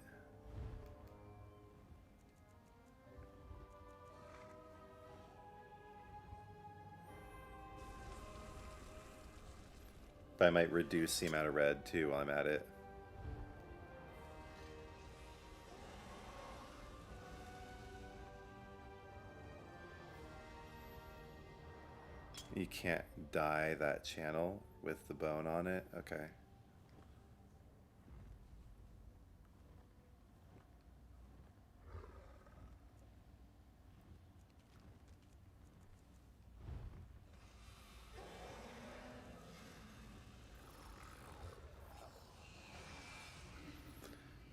But I might reduce the amount of red too while I'm at it. You can't dye that channel with the bone on it? Okay.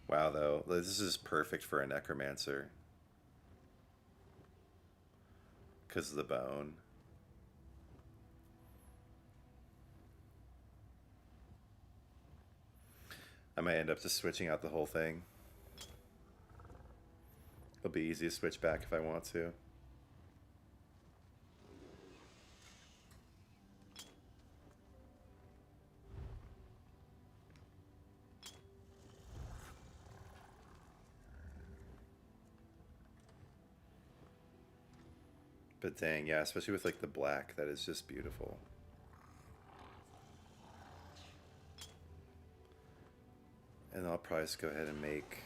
Wow, though, this is perfect for a necromancer. Because of the bone. I might end up just switching out the whole thing. It'll be easy to switch back if I want to. But dang, yeah, especially with like the black, that is just beautiful. And I'll probably just go ahead and make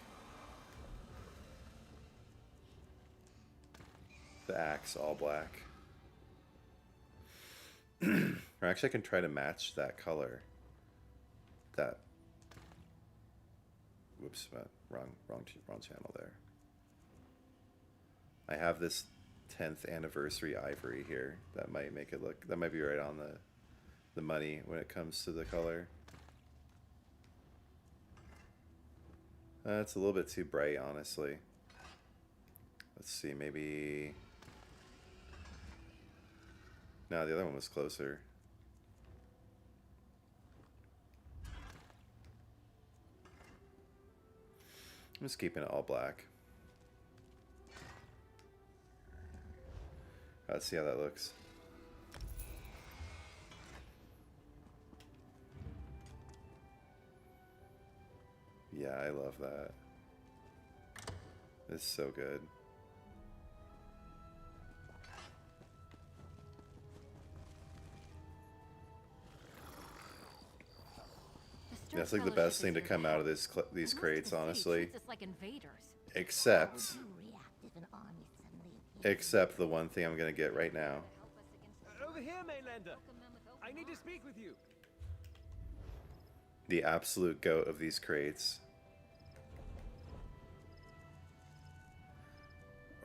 the axe all black. Or actually I can try to match that color. That, whoops, wrong channel there. I have this 10th anniversary ivory here. That might make it look, that might be right on the money when it comes to the color. It's a little bit too bright, honestly. Let's see, maybe... No, the other one was closer. I'm just keeping it all black. Let's see how that looks. Yeah, I love that. It's so good. That's like the best thing to come out of these crates, honestly. Except the one thing I'm gonna get right now. Over here, Mainlander. I need to speak with you. The absolute goat of these crates.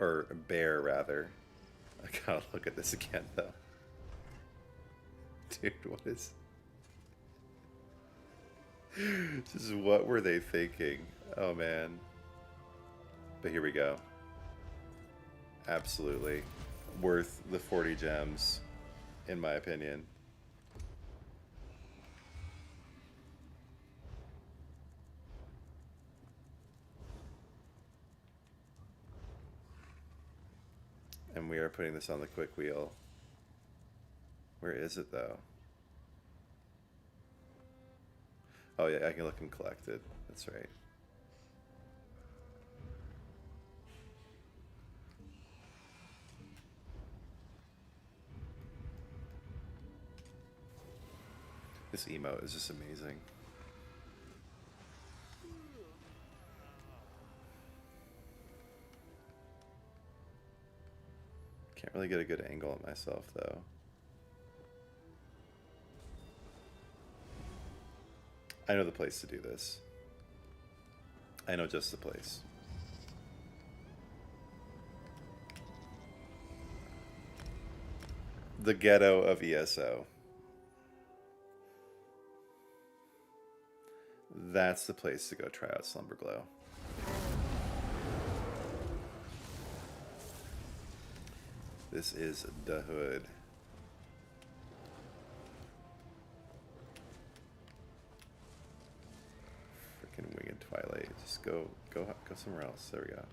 Or bear, rather. I gotta look at this again, though. Dude, what is... Just what were they thinking? Oh, man. But here we go. Absolutely. Worth the 40 gems, in my opinion. And we are putting this on the quick wheel. Where is it, though? Oh, yeah, I can look and collect it. That's right. This emote is just amazing. Can't really get a good angle on myself, though. I know the place to do this. I know just the place. The ghetto of ESO. That's the place to go try out Slumber Glow. This is the hood. Freaking Winged Twilight. Just go somewhere else. There we go.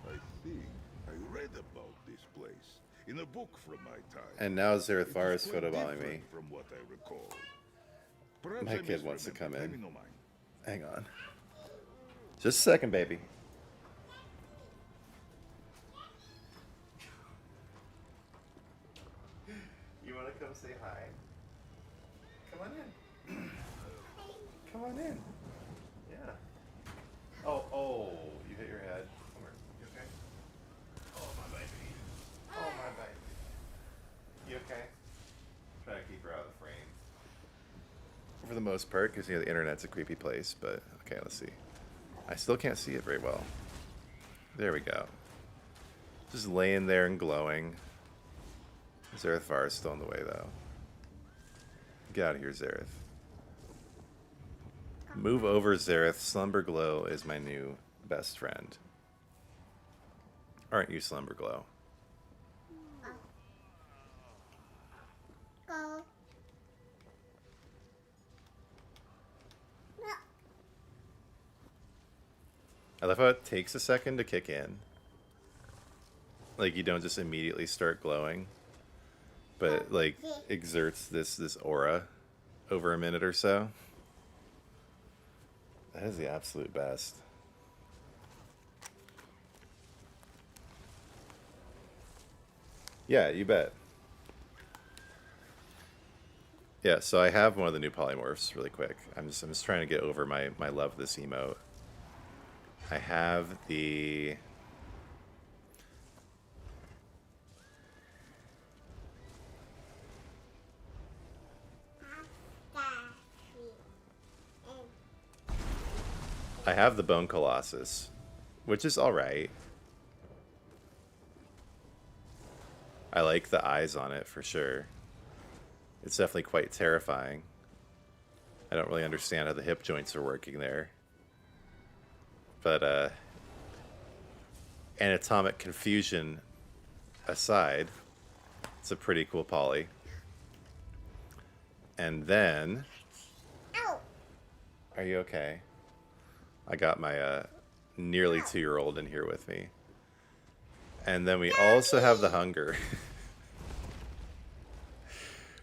I think I read about this place in a book from my time. And now Zareth It Var is is quite photobombing me. different from what I recall. Perhaps My I kid wants to come misremembered. Let in. me know mine. Hang on. Just a second, baby. You want to come say hi? Come on in. Come on in. Yeah. Oh, you hit your head. Come here. You okay? Oh, my baby. Oh, my baby. You okay? Try to keep her out of the frame. For the most part, because, you know, the internet's a creepy place, but, okay, let's see. I still can't see it very well. There we go. Just laying there and glowing. Zareth Var is still in the way, though. Get out of here, Zareth. Move over, Zareth. Slumber Glow is my new best friend. Aren't you, Slumber Glow? I love how it takes a second to kick in. Like, you don't just immediately start glowing, but it, like, exerts this aura over a minute or so. That is the absolute best. Yeah, you bet. Yeah, so I have one of the new polymorphs really quick. I'm just trying to get over my love of this emote. I have the... I have the Bone Colossus, which is alright. I like the eyes on it for sure. It's definitely quite terrifying. I don't really understand how the hip joints are working there. But, anatomic confusion aside, it's a pretty cool poly. And then... Are you okay? I got my nearly 2-year-old in here with me. And then we also have the Hunger.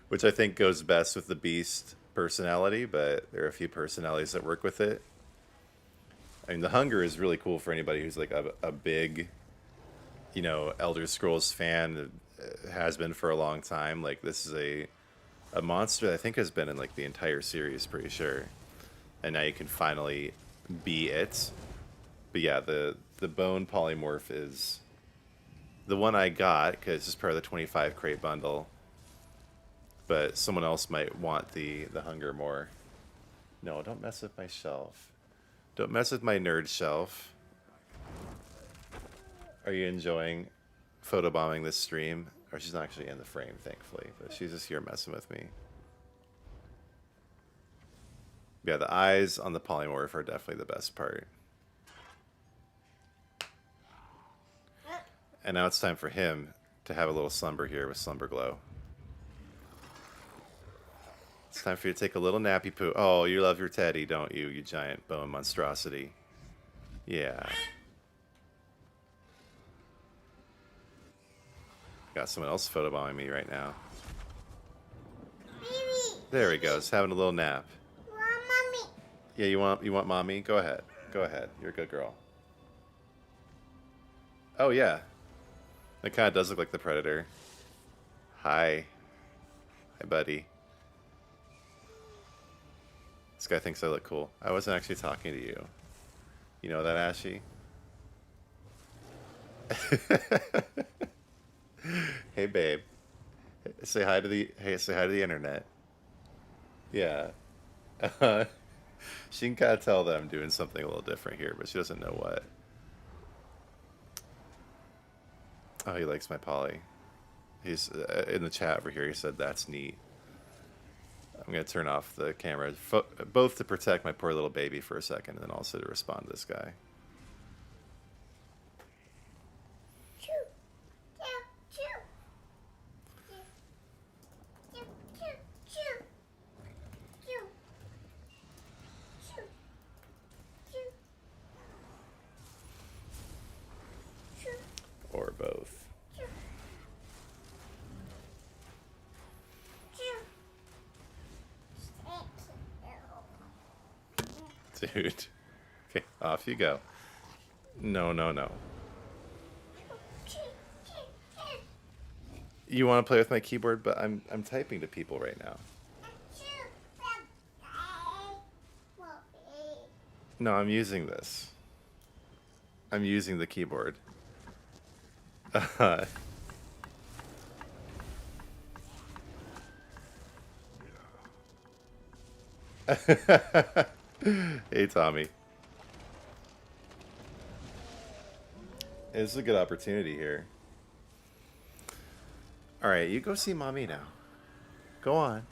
Which I think goes best with the Beast personality, but there are a few personalities that work with it. I mean, the Hunger is really cool for anybody who's like a big, you know, Elder Scrolls fan, has been for a long time. Like, this is a monster that I think has been in like the entire series, pretty sure. And now you can finally be it. But yeah, the Bone polymorph is the one I got because it's part of the 25 crate bundle. But someone else might want the Hunger more. No, don't mess with my shelf. Don't mess with my nerd shelf. Are you enjoying photobombing this stream? Or she's not actually in the frame, thankfully. But she's just here messing with me. Yeah, the eyes on the polymorph are definitely the best part. And now it's time for him to have a little slumber here with Slumber Glow. It's time for you to take a little nappy poo. Oh, you love your teddy, don't you, you giant bone monstrosity? Yeah. Got someone else photobombing me right now. There he goes, having a little nap. Mommy. Yeah, you want mommy? Go ahead. Go ahead. You're a good girl. Oh yeah. It kind of does look like the Predator. Hi. Hi, buddy. This guy thinks I look cool. I wasn't actually talking to you. You know that, Ashy? Hey, babe. Say hi to the internet. Yeah. She can kind of tell that I'm doing something a little different here, but she doesn't know what. Oh, he likes my poly. He's in the chat over here. He said that's neat. I'm going to turn off the camera, both to protect my poor little baby for a second, and then also to respond to this guy. Or both. Dude. Okay, off you go. No, no, no. You want to play with my keyboard, but I'm typing to people right now. No, I'm using this. I'm using the keyboard. Hey, Tommy. This is a good opportunity here. All right, you go see mommy now. Go on.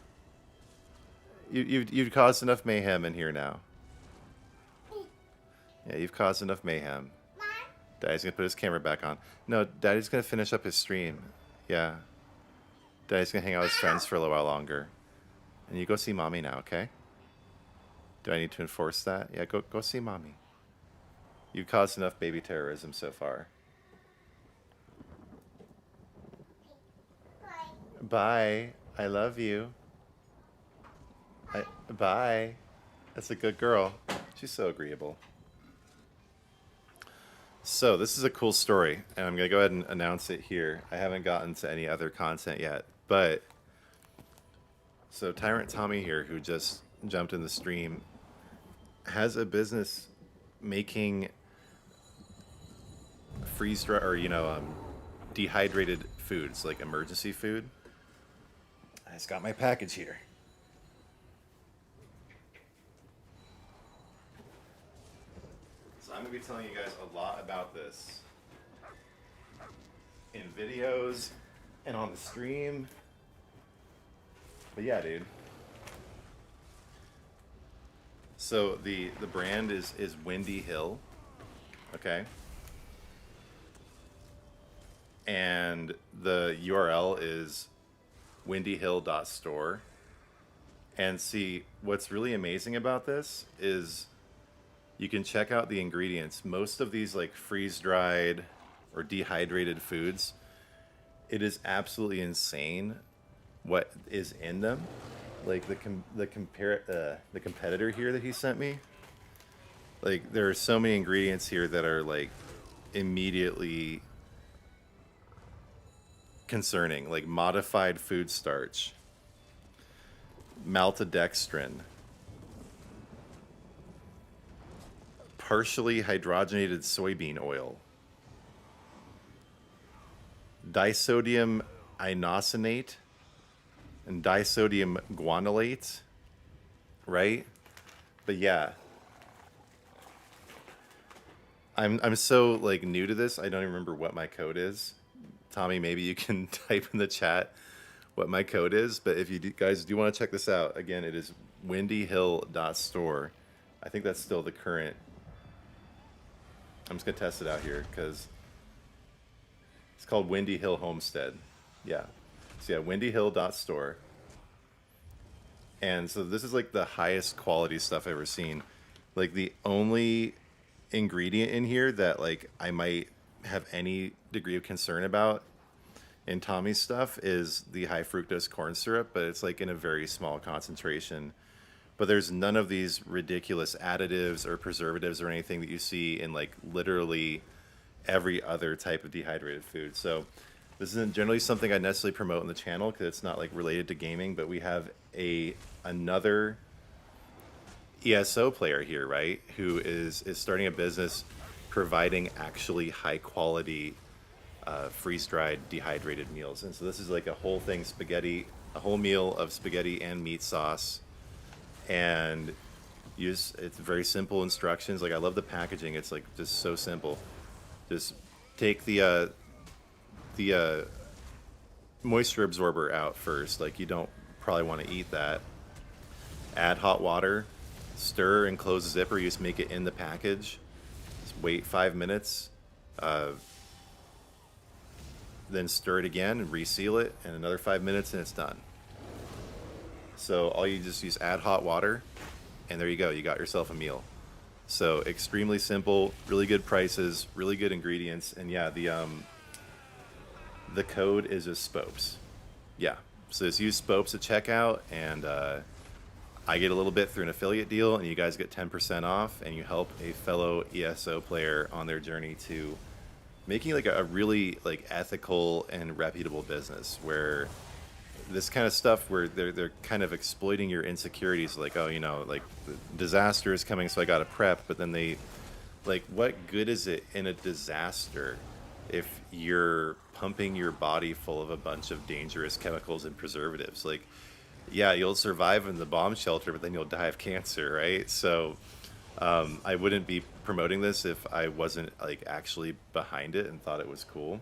You've caused enough mayhem in here now. Yeah, you've caused enough mayhem. Daddy's gonna put his camera back on. No, Daddy's gonna finish up his stream. Yeah. Daddy's gonna hang out with his friends for a little while longer. And you go see mommy now, okay? Do I need to enforce that? Yeah, go see mommy. You've caused enough baby terrorism so far. Bye. I love you. Bye. That's a good girl. She's so agreeable. So this is a cool story, and I'm going to go ahead and announce it here. I haven't gotten to any other content yet, but so Tyrant Tommy here, who just jumped in the stream, has a business making freeze-dried or dehydrated foods, like emergency food. I just got my package here. So I'm going to be telling you guys a lot about this in videos and on the stream. But yeah, dude. So the brand is Windy Hill, okay? And the URL is windyhill.store. And see, what's really amazing about this is you can check out the ingredients. Most of these like freeze-dried or dehydrated foods, it is absolutely insane what is in them. Like the competitor here that he sent me. Like there are so many ingredients here that are like immediately concerning, like modified food starch, maltodextrin, partially hydrogenated soybean oil, disodium inosinate, and disodium guanylate, right? But yeah, I'm so like new to this, I don't even remember what my code is. Tommy, maybe you can type in the chat what my code is. But if you guys do want to check this out, again, it is windyhill.store. I think that's still the current. I'm just going to test it out here because it's called Windy Hill Homestead. Yeah. So yeah, windyhill.store. And so this is like the highest quality stuff I've ever seen. Like the only ingredient in here that like I might have any degree of concern about in Tommy's stuff is the high fructose corn syrup, but it's like in a very small concentration. But there's none of these ridiculous additives or preservatives or anything that you see in like literally every other type of dehydrated food. So this isn't generally something I necessarily promote on the channel because it's not like related to gaming, but we have another ESO player here, right, who is starting a business providing actually high quality freeze-dried dehydrated meals. And so this is like a whole thing spaghetti, a whole meal of spaghetti and meat sauce, and it's very simple instructions. Like I love the packaging. It's like just so simple. Just take the moisture absorber out first. Like you don't probably want to eat that. add hot water, stir and close the zipper. You just make it in the package. Just wait 5 minutes. Then stir it again and reseal it, and another 5 minutes, and it's done. So all you just use add hot water, and there you go. You got yourself a meal. So extremely simple, really good prices, really good ingredients, and yeah, the code is just Spopes. Yeah, so just use Spopes at checkout, and I get a little bit through an affiliate deal, and you guys get 10% off, and you help a fellow ESO player on their journey to making like a really like ethical and reputable business, where this kind of stuff where they're kind of exploiting your insecurities, like, oh, you know, like the disaster is coming, so I got to prep, but then they, like, what good is it in a disaster if you're pumping your body full of a bunch of dangerous chemicals and preservatives? Like, yeah, you'll survive in the bomb shelter, but then you'll die of cancer, right? So I wouldn't be promoting this if I wasn't like actually behind it and thought it was cool.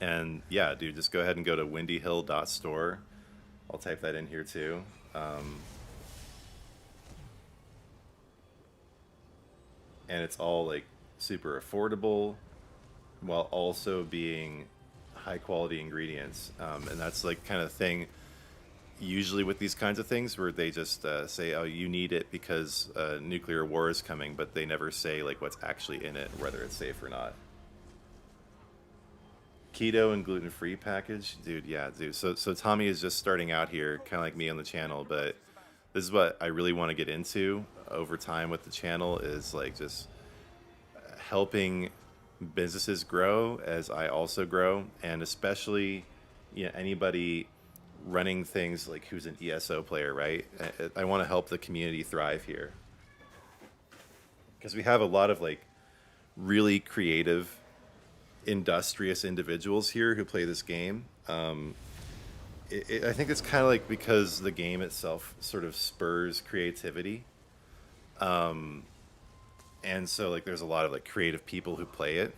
And yeah, dude, just go ahead and go to windyhill.store. I'll type that in here too. And it's all like super affordable while also being high quality ingredients. And that's like kind of thing usually with these kinds of things where they just say, oh, you need it because nuclear war is coming, but they never say like what's actually in it, whether it's safe or not. Keto and gluten-free package, dude. Yeah, dude. So Tommy is just starting out here, kind of like me on the channel, but this is what I really want to get into over time with the channel, is like just helping businesses grow as I also grow, and especially, you know, anybody running things like who's an ESO player, right? I want to help the community thrive here, because we have a lot of like really creative, industrious individuals here who play this game. I think it's kind of like because the game itself sort of spurs creativity, and so like there's a lot of like creative people who play it.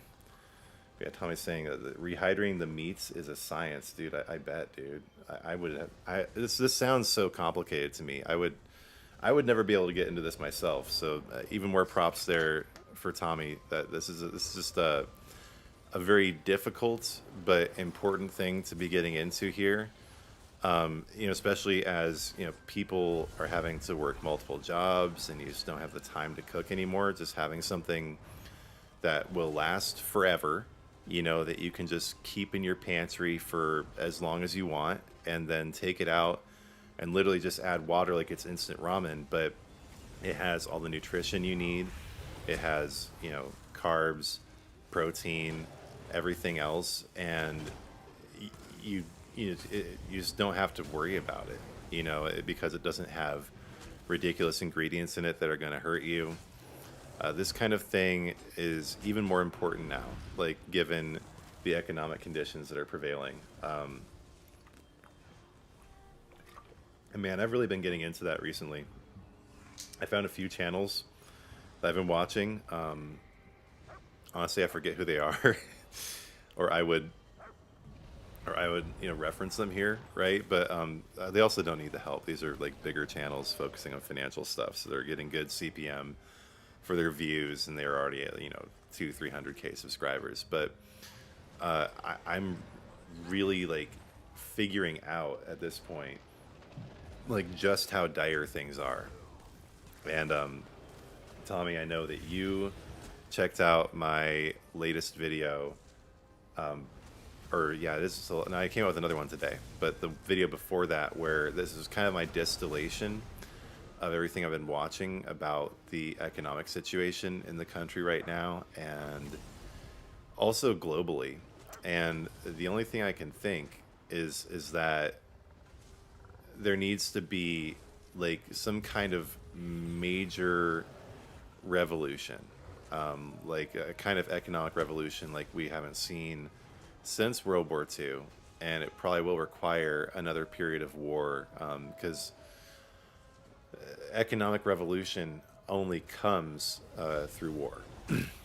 Yeah, Tommy's saying that rehydrating the meats is a science, dude. I bet, dude. I would. This sounds so complicated to me. I would never be able to get into this myself. So even more props there for Tommy. That this is just a very difficult but important thing to be getting into here. You know, especially as, you know, people are having to work multiple jobs and you just don't have the time to cook anymore. Just having something that will last forever, you know, that you can just keep in your pantry for as long as you want, and then take it out and literally just add water like it's instant ramen, but it has all the nutrition you need. It has, you know, carbs, protein, everything else, and you just don't have to worry about it, you know, because it doesn't have ridiculous ingredients in it that are going to hurt you. This kind of thing is even more important now, like given the economic conditions that are prevailing. And man, I've really been getting into that recently. I found a few channels that I've been watching. Honestly, I forget who they are, or I would, you know, reference them here, right? But they also don't need the help. These are like bigger channels focusing on financial stuff, so they're getting good CPM for their views, and they're already at, you know, 200-300K subscribers. But I'm really like figuring out at this point like just how dire things are. And Tommy, I know that you checked out my latest video, or yeah, this is, no, I came out with another one today, but the video before that, where this is kind of my distillation of everything I've been watching about the economic situation in the country right now, and also globally. And the only thing I can think is that there needs to be like some kind of major revolution, like a kind of economic revolution like we haven't seen since World War II, and it probably will require another period of war, because economic revolution only comes through war,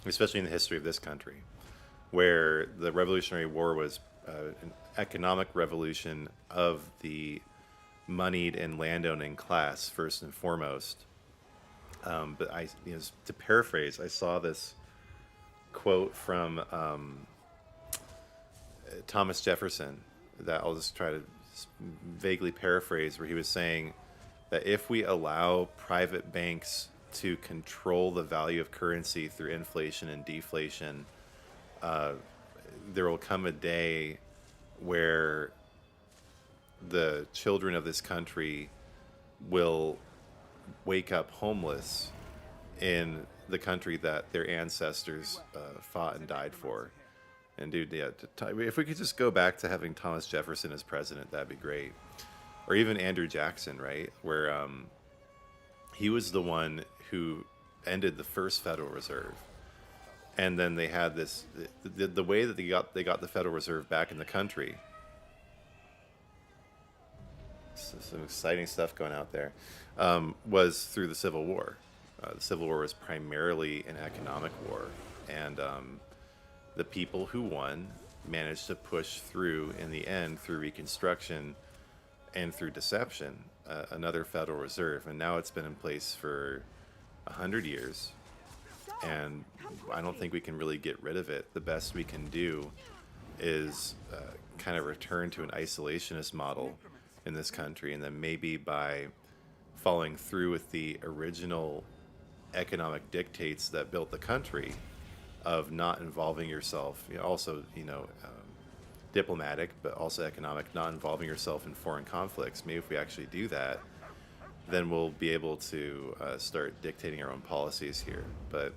especially in the history of this country, where the Revolutionary War was an economic revolution of the moneyed and landowning class first and foremost. But to paraphrase, I saw this quote from Thomas Jefferson that I'll just try to vaguely paraphrase, where he was saying that if we allow private banks to control the value of currency through inflation and deflation, there will come a day where the children of this country will wake up homeless in the country that their ancestors fought and died for. And dude, yeah, if we could just go back to having Thomas Jefferson as president, that'd be great. Or even Andrew Jackson, right? Where he was the one who ended the first Federal Reserve. And then they had this, the way that they got the Federal Reserve back in the country. Some exciting stuff going out there, was through the Civil War. The Civil War was primarily an economic war, and the people who won managed to push through, in the end, through Reconstruction and through deception, another Federal Reserve. And now it's been in place for 100 years, and I don't think we can really get rid of it. The best we can do is kind of return to an isolationist model in this country, and then maybe by following through with the original economic dictates that built the country, of not involving yourself, also diplomatic but also economic, not involving yourself in foreign conflicts. Maybe if we actually do that, then we'll be able to start dictating our own policies here. But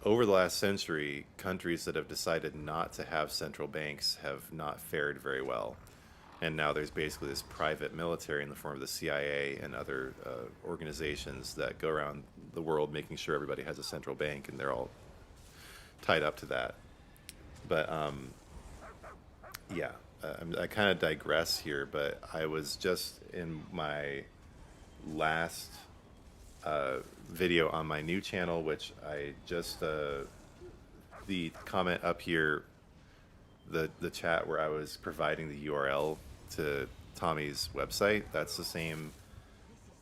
over the last century, countries that have decided not to have central banks have not fared very well. And now there's basically this private military in the form of the CIA and other organizations that go around the world making sure everybody has a central bank, and they're all tied up to that. But I kind of digress here, but I was just in my last video on my new channel, which I just the comment up here, the chat where I was providing the URL to Tommy's website, that's the same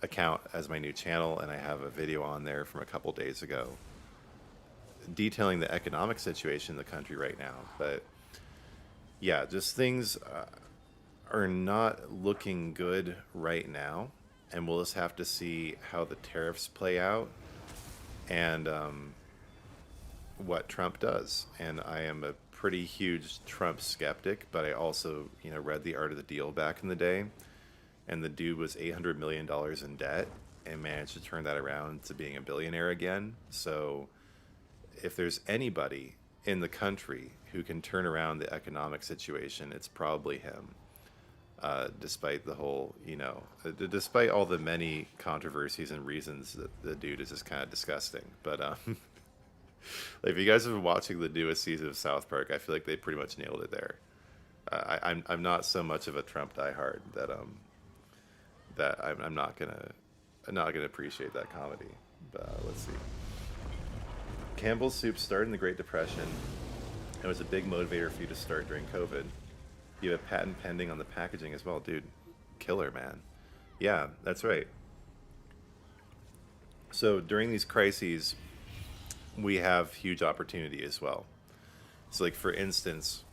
account as my new channel, and I have a video on there from a couple days ago detailing the economic situation in the country right now. But yeah, just things are not looking good right now, and we'll just have to see how the tariffs play out and what Trump does. And I am a pretty huge Trump skeptic, but I also, read The Art of the Deal back in the day, and the dude was $800 million in debt and managed to turn that around to being a billionaire again. So if there's anybody in the country who can turn around the economic situation, it's probably him. Despite the whole, despite all the many controversies and reasons that the dude is just kind of disgusting. But like, if you guys have been watching the newest season of South Park, I feel like they pretty much nailed it there. I'm not so much of a Trump diehard that I'm not gonna appreciate that comedy. But let's see. Campbell's Soup started in the Great Depression and was a big motivator for you to start during COVID. You have a patent pending on the packaging as well, dude. Killer, man. Yeah, that's right. So during these crises, we have huge opportunity as well. So, like, for instance,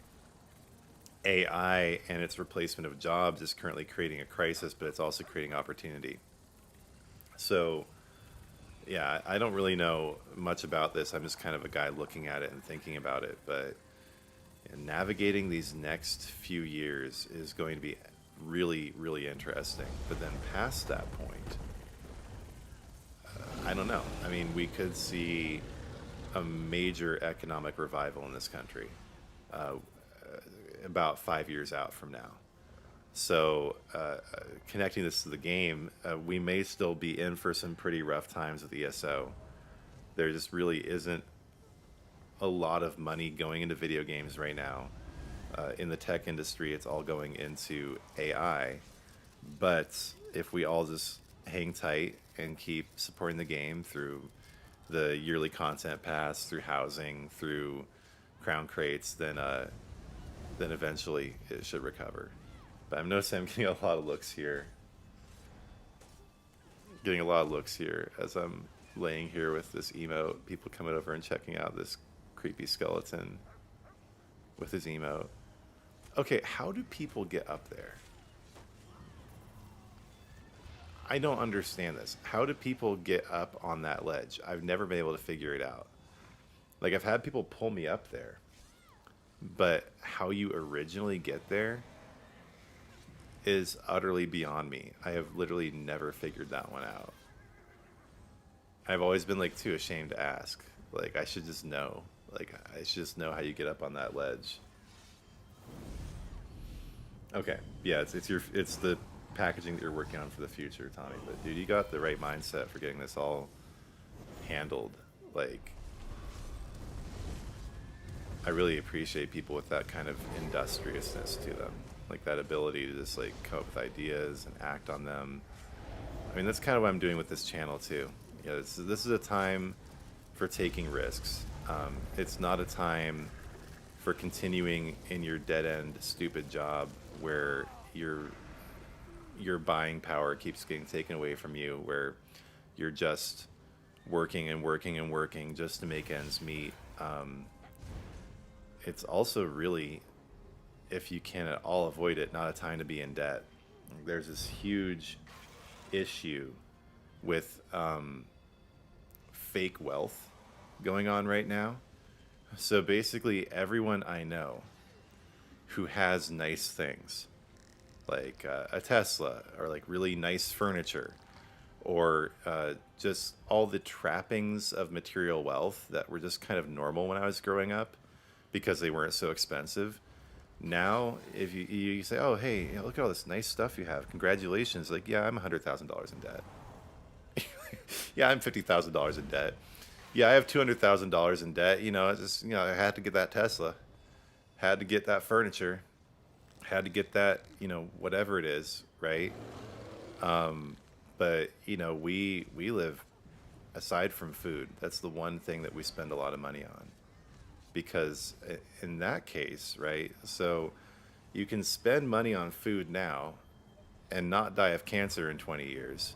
AI and its replacement of jobs is currently creating a crisis, but it's also creating opportunity. So yeah, I don't really know much about this. I'm just kind of a guy looking at it and thinking about it. But navigating these next few years is going to be really, really interesting. But then past that point, I don't know. I mean, we could see a major economic revival in this country about 5 years out from now. So connecting this to the game, we may still be in for some pretty rough times with ESO. There just really isn't a lot of money going into video games right now. In the tech industry, it's all going into AI. But if we all just hang tight and keep supporting the game through the yearly content pass, through housing, through crown crates, then eventually it should recover. But I'm noticing I'm getting a lot of looks here getting a lot of looks here as I'm laying here with this emote. People coming over and checking out this creepy skeleton with his emote. Okay, how do people get up there? I don't understand this. How do people get up on that ledge? I've never been able to figure it out. Like, I've had people pull me up there, but how you originally get there is utterly beyond me. I have literally never figured that one out. I've always been like too ashamed to ask. Like, I should just know. Like, I should just know how you get up on that ledge. Okay, yeah, it's the packaging that you're working on for the future, Tommy. But dude, you got the right mindset for getting this all handled. Like, I really appreciate people with that kind of industriousness to them, like that ability to just like come up with ideas and act on them. I mean, that's kind of what I'm doing with this channel too. Yeah, this is a time for taking risks. It's not a time for continuing in your dead-end stupid job where your buying power keeps getting taken away from you, where you're just working and working and working just to make ends meet. It's also really, if you can at all avoid it, not a time to be in debt. There's this huge issue with fake wealth going on right now. So basically everyone I know who has nice things, like a Tesla, or like really nice furniture, or just all the trappings of material wealth that were just kind of normal when I was growing up because they weren't so expensive. Now, if you say, oh, hey, look at all this nice stuff you have. Congratulations. Like, yeah, I'm $100,000 in debt. Yeah, I'm $50,000 in debt. Yeah, I have $200,000 in debt. I had to get that Tesla. Had to get that furniture. Had to get that, whatever it is, right? But, we live, aside from food, that's the one thing that we spend a lot of money on. Because in that case, right, so you can spend money on food now and not die of cancer in 20 years,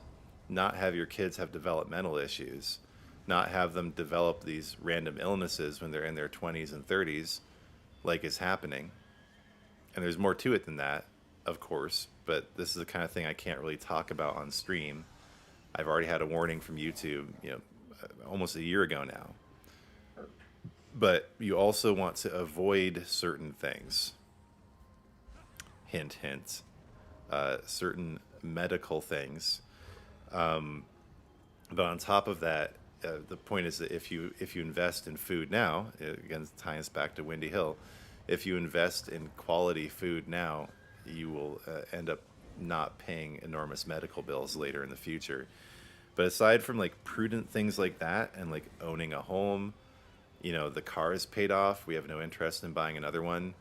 not have your kids have developmental issues, not have them develop these random illnesses when they're in their 20s and 30s, like is happening. And there's more to it than that, of course, but this is the kind of thing I can't really talk about on stream. I've already had a warning from YouTube, almost a year ago now. But you also want to avoid certain things. Hint, hint. Certain medical things. But on top of that, the point is that if you invest in food now, again, tying us back to Windy Hill, if you invest in quality food now, you will end up not paying enormous medical bills later in the future. But aside from like prudent things like that and like owning a home, the car is paid off. We have no interest in buying another one.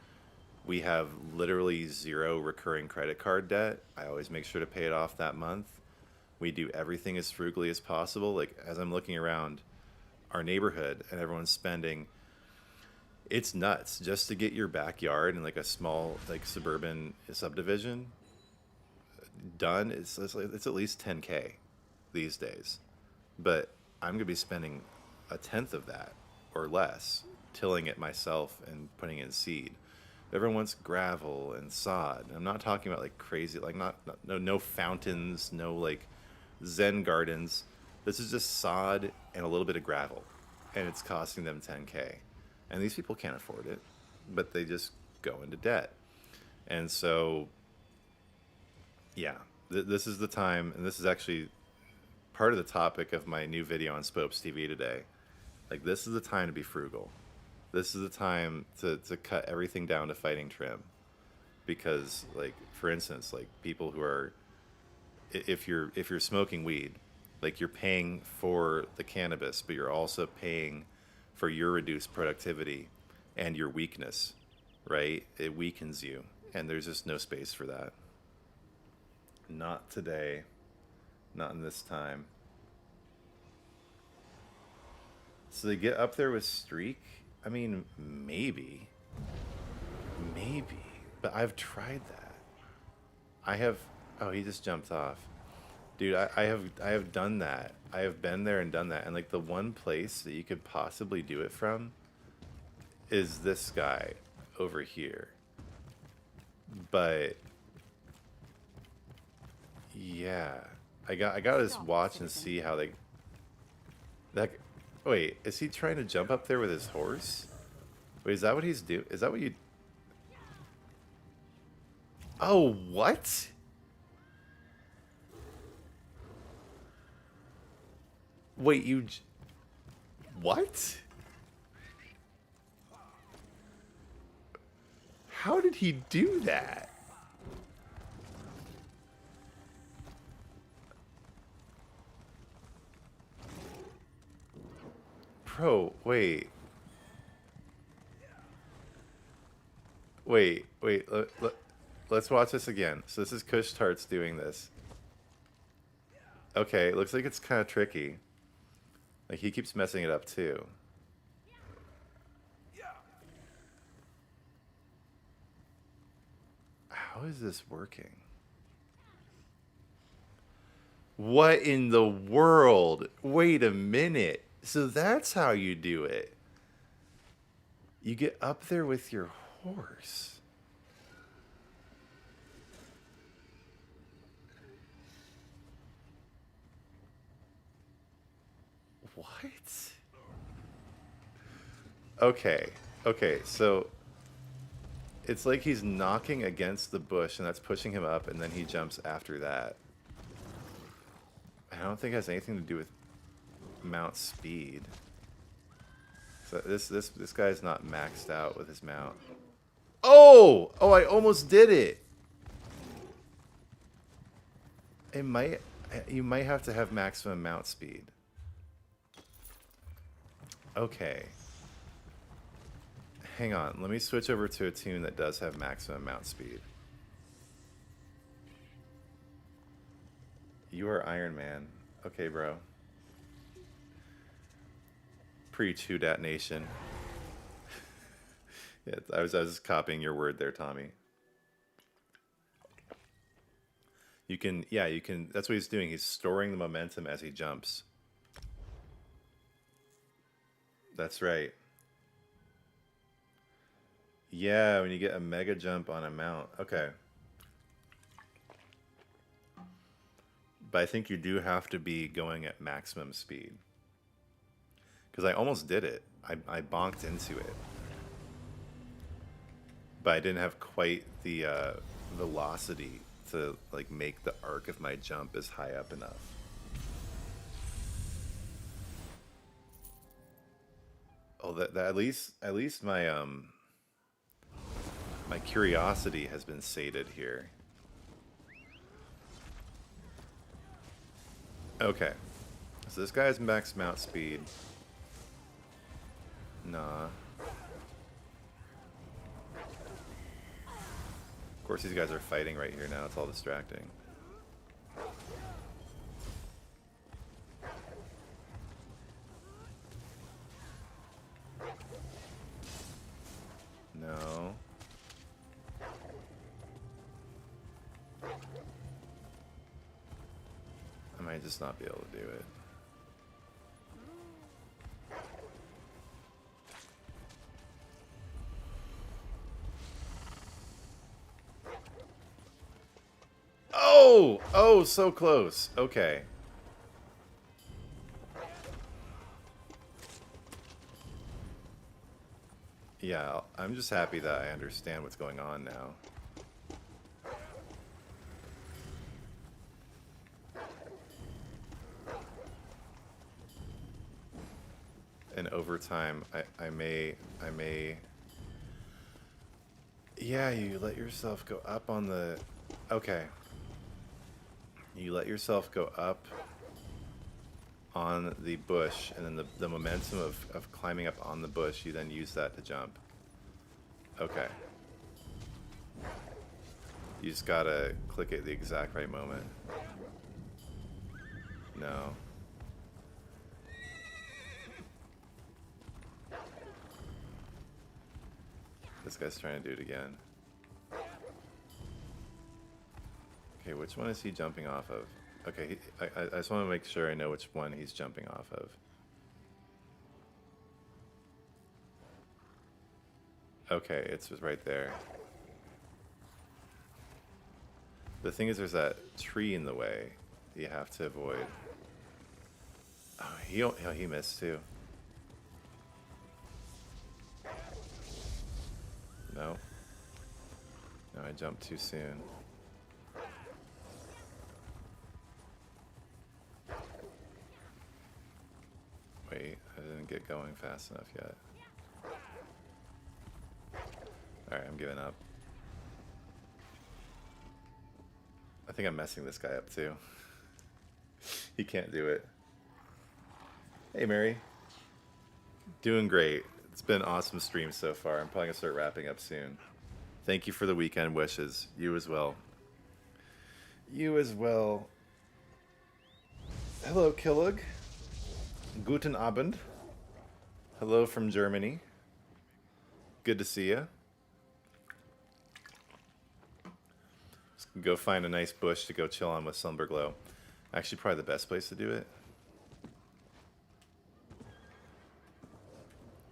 We have literally zero recurring credit card debt. I always make sure to pay it off that month. We do everything as frugally as possible. Like, as I'm looking around our neighborhood and everyone's spending, it's nuts just to get your backyard in like a small, like suburban subdivision done. It's at least 10K these days. But I'm going to be spending a tenth of that or less tilling it myself and putting in seed. Everyone wants gravel and sod. I'm not talking about like crazy, like no fountains, no like Zen gardens. This is just sod and a little bit of gravel, and it's costing them 10K. And these people can't afford it, but they just go into debt. And so, yeah, this is the time, and this is actually part of the topic of my new video on Spopes TV today. Like, this is the time to be frugal. This is the time to cut everything down to fighting trim. Because, like, for instance, like people who are, if you're smoking weed, like you're paying for the cannabis, but you're also paying for your reduced productivity and your weakness, right? It weakens you, and there's just no space for that. Not today, not in this time. So they get up there with Streak? I mean, maybe, but I've tried that. I have, oh, he just jumped off. Dude, I have done that. I have been there and done that. And like the one place that you could possibly do it from is this guy over here. But yeah, I got to just watch and see how they. That wait, is he trying to jump up there with his horse? Wait, is that what he's doing? Is that what you? Oh, what? Wait, what? How did he do that? Bro, wait. Wait. Let's watch this again. So this is Kush Tarts doing this. Okay, it looks like it's kind of tricky. Like, he keeps messing it up, too. How is this working? What in the world? Wait a minute. So that's how you do it. You get up there with your horse. What? Okay, so it's like he's knocking against the bush and that's pushing him up and then he jumps after that. I don't think it has anything to do with mount speed. So this guy's not maxed out with his mount. Oh, I almost did it. You might have to have maximum mount speed. Okay. Hang on, let me switch over to a tune that does have maximum mount speed. You are Iron Man. Okay, bro. Preach, who dat nation. Yeah, I was copying your word there, Tommy. You can, that's what he's doing. He's storing the momentum as he jumps. That's right. Yeah, when you get a mega jump on a mount. Okay. But I think you do have to be going at maximum speed. Because I almost did it. I bonked into it. But I didn't have quite the velocity to like make the arc of my jump as high up enough. Oh, that at least my my curiosity has been sated here. Okay, so this guy has max mount speed. Nah. Of course, these guys are fighting right here now. It's all distracting. No. I might just not be able to do it. Oh, so close. Okay. Yeah, I'm just happy that I understand what's going on now. And over time, I may... Yeah, you let yourself go up on the... Okay. You let yourself go up on the bush, and then the momentum of climbing up on the bush, you then use that to jump. Okay. You just gotta click it at the exact right moment. No. This guy's trying to do it again. Okay, which one is he jumping off of? Okay, I just want to make sure I know which one he's jumping off of. Okay, it's right there. The thing is, there's that tree in the way you have to avoid. Oh, he missed too. No. No, I jumped too soon. Wait, I didn't get going fast enough yet. Alright, I'm giving up. I think I'm messing this guy up too. He can't do it. Hey, Mary. Doing great. It's been an awesome stream so far. I'm probably going to start wrapping up soon. Thank you for the weekend wishes. You as well. You as well. Hello, Killig. Guten Abend. Hello from Germany. Good to see you. Just go find a nice bush to go chill on with Sunberglow. Actually, probably the best place to do it.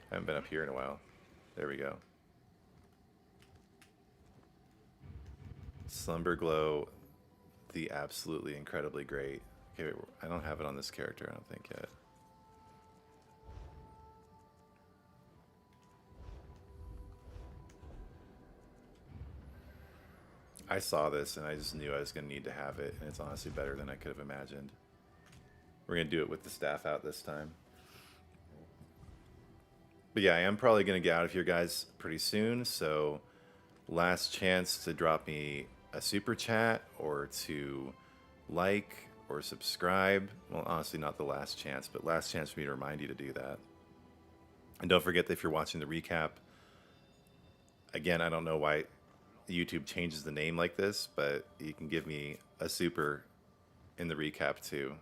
I haven't been up here in a while. There we go. Slumberglow, the absolutely incredibly great. Okay, wait, I don't have it on this character, I don't think yet. I saw this and I just knew I was going to need to have it, and it's honestly better than I could have imagined. We're going to do it with the staff out this time. But yeah, I am probably going to get out of here, guys, pretty soon, so last chance to drop me a super chat or to like or subscribe. Well, honestly, not the last chance, but last chance for me to remind you to do that. And don't forget that if you're watching the recap, again, I don't know why YouTube changes the name like this, but you can give me a super in the recap too.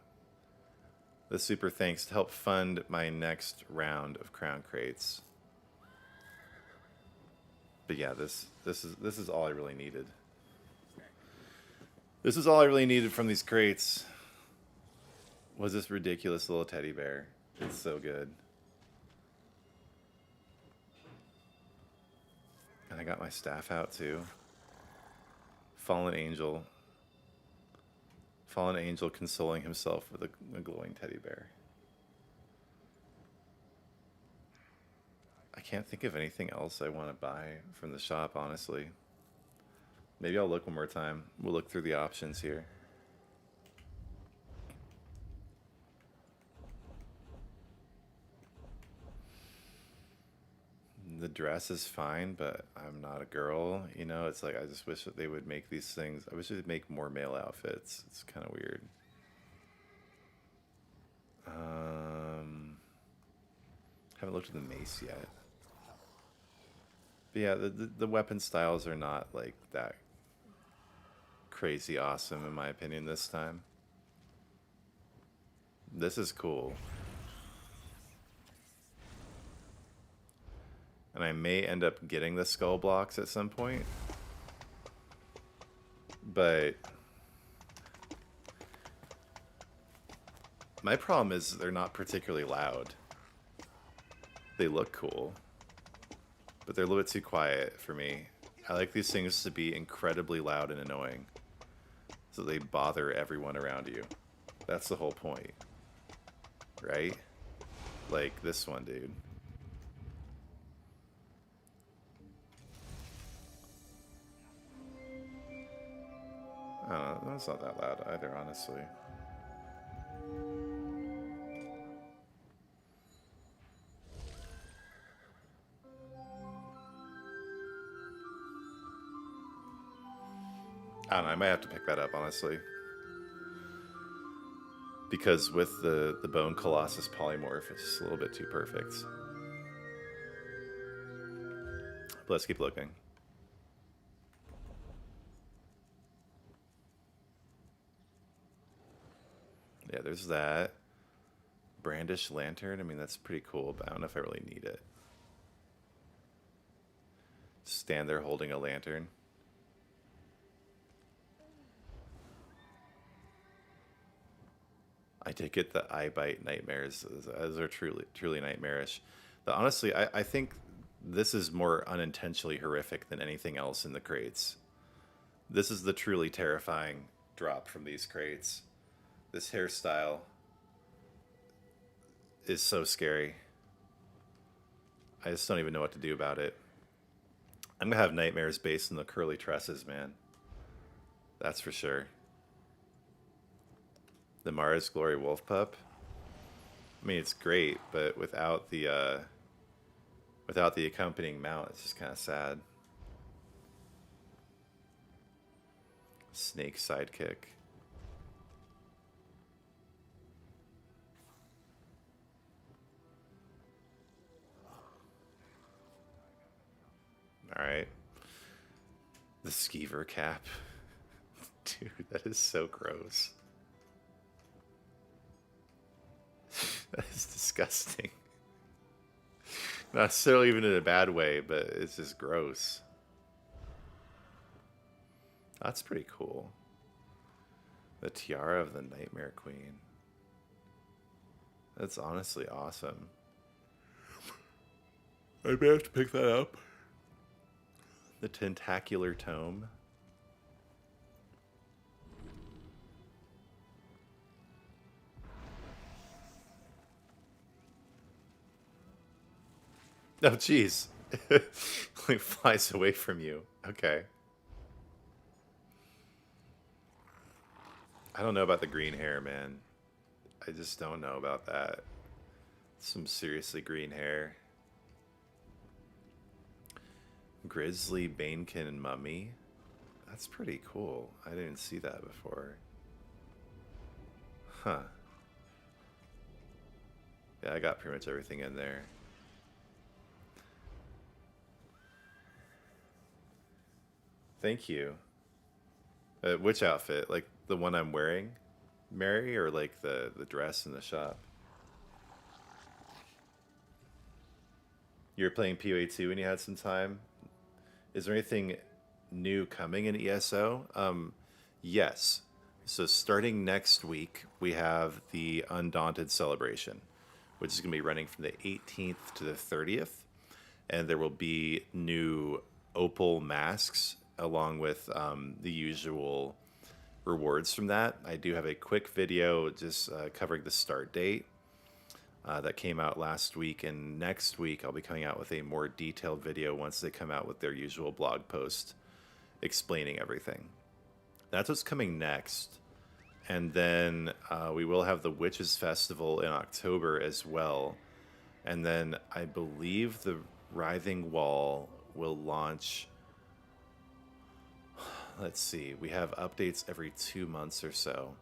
The super thanks to help fund my next round of crown crates. But yeah, this is all I really needed. This is all I really needed from these crates. Was this ridiculous little teddy bear? It's so good. And I got my staff out too. Fallen angel. Fallen angel consoling himself with a glowing teddy bear. I can't think of anything else I want to buy from the shop, honestly. Maybe I'll look one more time. We'll look through the options here. The dress is fine, but I'm not a girl. You know, it's like I just wish that they would make these things. I wish they'd make more male outfits. It's kind of weird. Haven't looked at the mace yet. But yeah, the weapon styles are not like that crazy awesome in my opinion this time. This is cool. And I may end up getting the skull blocks at some point. But my problem is they're not particularly loud. They look cool, but they're a little bit too quiet for me. I like these things to be incredibly loud and annoying, so they bother everyone around you. That's the whole point, right? Like this one, dude. I don't know, that's not that loud either, honestly. I don't know, I might have to pick that up, honestly. Because with the Bone Colossus polymorph, it's just a little bit too perfect. But let's keep looking. Yeah, there's that. Brandish lantern, I mean, that's pretty cool, but I don't know if I really need it. Stand there holding a lantern. I did get the eye bite nightmares. Those are truly nightmarish. But honestly, I think this is more unintentionally horrific than anything else in the crates. This is the truly terrifying drop from these crates. This hairstyle is so scary. I just don't even know what to do about it. I'm gonna have nightmares based on the curly tresses, man. That's for sure. The Mars Glory Wolf Pup. I mean, it's great, but without the accompanying mount, it's just kind of sad. Snake sidekick. All right. The skeever cap. Dude, that is so gross. That is disgusting. Not necessarily even in a bad way, but it's just gross. That's pretty cool. The tiara of the Nightmare Queen. That's honestly awesome. I may have to pick that up. The Tentacular Tome. Oh, jeez. It flies away from you. Okay. I don't know about the green hair, man. I just don't know about that. Some seriously green hair. Grizzly, Banekin, and Mummy. That's pretty cool. I didn't see that before. Huh. Yeah, I got pretty much everything in there. Thank you. Which outfit? Like the one I'm wearing, Mary, or like the dress in the shop? You were playing PoE2 when you had some time. Is there anything new coming in ESO? Yes. So starting next week, we have the Undaunted Celebration, which is going to be running from the 18th to the 30th. And there will be new opal masks along with the usual rewards from that. I do have a quick video just covering the start date that came out last week, and next week I'll be coming out with a more detailed video once they come out with their usual blog post explaining everything. That's what's coming next. And then we will have the Witches Festival in October as well. And then I believe the Writhing Wall will launch. Let's see, we have updates every 2 months or so.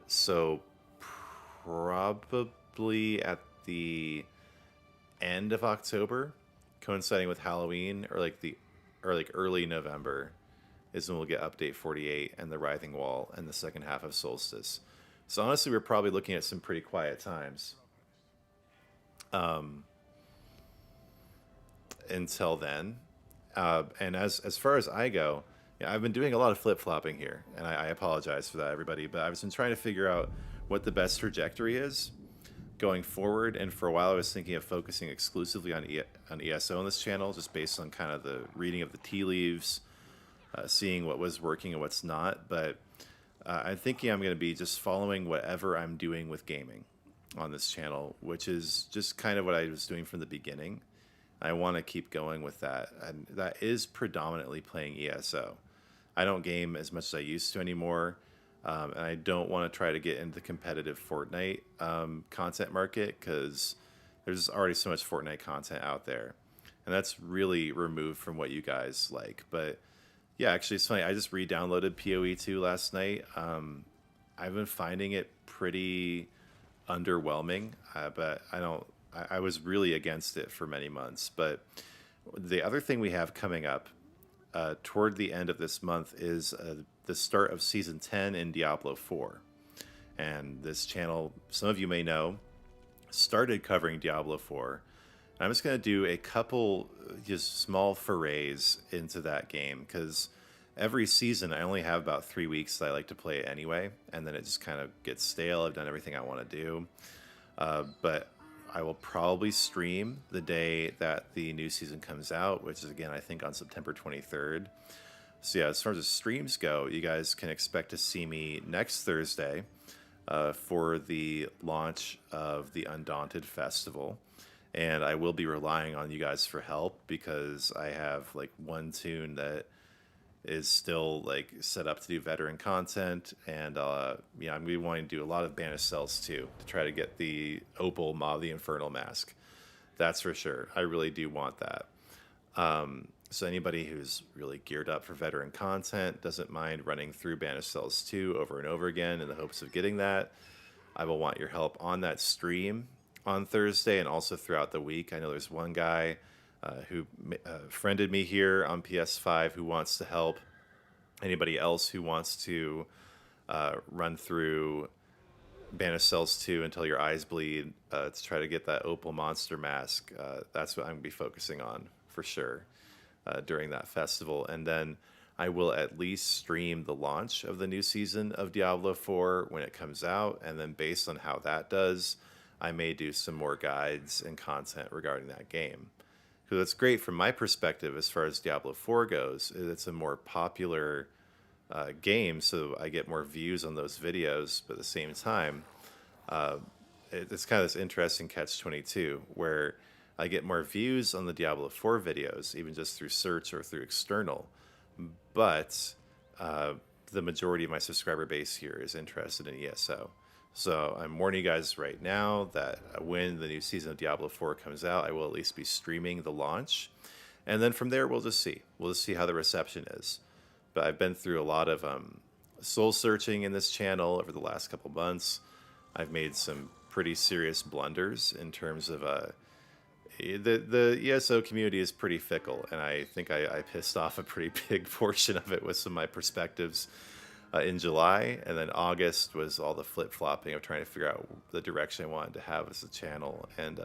So probably at the end of October, coinciding with Halloween, or like early November, is when we'll get update 48 and the Writhing Wall and the second half of Solstice. So honestly, we're probably looking at some pretty quiet times. Until then. And as far as I go, yeah, I've been doing a lot of flip-flopping here, and I apologize for that, everybody, but I've been trying to figure out what the best trajectory is going forward, and for a while I was thinking of focusing exclusively on ESO on this channel, just based on kind of the reading of the tea leaves, seeing what was working and what's not, but I'm thinking I'm going to be just following whatever I'm doing with gaming on this channel, which is just kind of what I was doing from the beginning. I want to keep going with that, and that is predominantly playing ESO. I don't game as much as I used to anymore, and I don't want to try to get into the competitive Fortnite content market, because there's already so much Fortnite content out there, and that's really removed from what you guys like. But yeah, actually, it's funny. I just re-downloaded PoE2 last night. I've been finding it pretty underwhelming, but I was really against it for many months. But the other thing we have coming up toward the end of this month is the start of Season 10 in Diablo 4. And this channel, some of you may know, started covering Diablo 4. And I'm just going to do a couple just small forays into that game, because every season I only have about 3 weeks that I like to play it anyway, and then it just kind of gets stale. I've done everything I want to do. But I will probably stream the day that the new season comes out, which is, again, I think on September 23rd. So yeah, as far as streams go, you guys can expect to see me next Thursday for the launch of the Undaunted Festival. And I will be relying on you guys for help because I have like one toon that is still like set up to do veteran content, and I'm gonna be wanting to do a lot of banished cells too to try to get the Opal Maw the Infernal Mask. That's for sure. I really do want that. So anybody who's really geared up for veteran content, doesn't mind running through banished cells 2 over and over again in the hopes of getting that, I will want your help on that stream on Thursday and also throughout the week. I know there's one guy who friended me here on PS5 who wants to help. Anybody else who wants to run through Banished Cells 2 until your eyes bleed to try to get that Opal Monster Mask, that's what I'm going to be focusing on for sure during that festival. And then I will at least stream the launch of the new season of Diablo 4 when it comes out, and then based on how that does, I may do some more guides and content regarding that game. Because it's great from my perspective as far as Diablo 4 goes. It's a more popular game, so I get more views on those videos, but at the same time, it's kind of this interesting catch-22 where I get more views on the Diablo 4 videos, even just through search or through external, but the majority of my subscriber base here is interested in ESO. So I'm warning you guys right now that when the new season of Diablo 4 comes out, I will at least be streaming the launch. And then from there, we'll just see. We'll just see how the reception is. But I've been through a lot of soul searching in this channel over the last couple months. I've made some pretty serious blunders in terms of the ESO community is pretty fickle, and I think I pissed off a pretty big portion of it with some of my perspectives in July, and then August was all the flip-flopping of trying to figure out the direction I wanted to have as a channel, and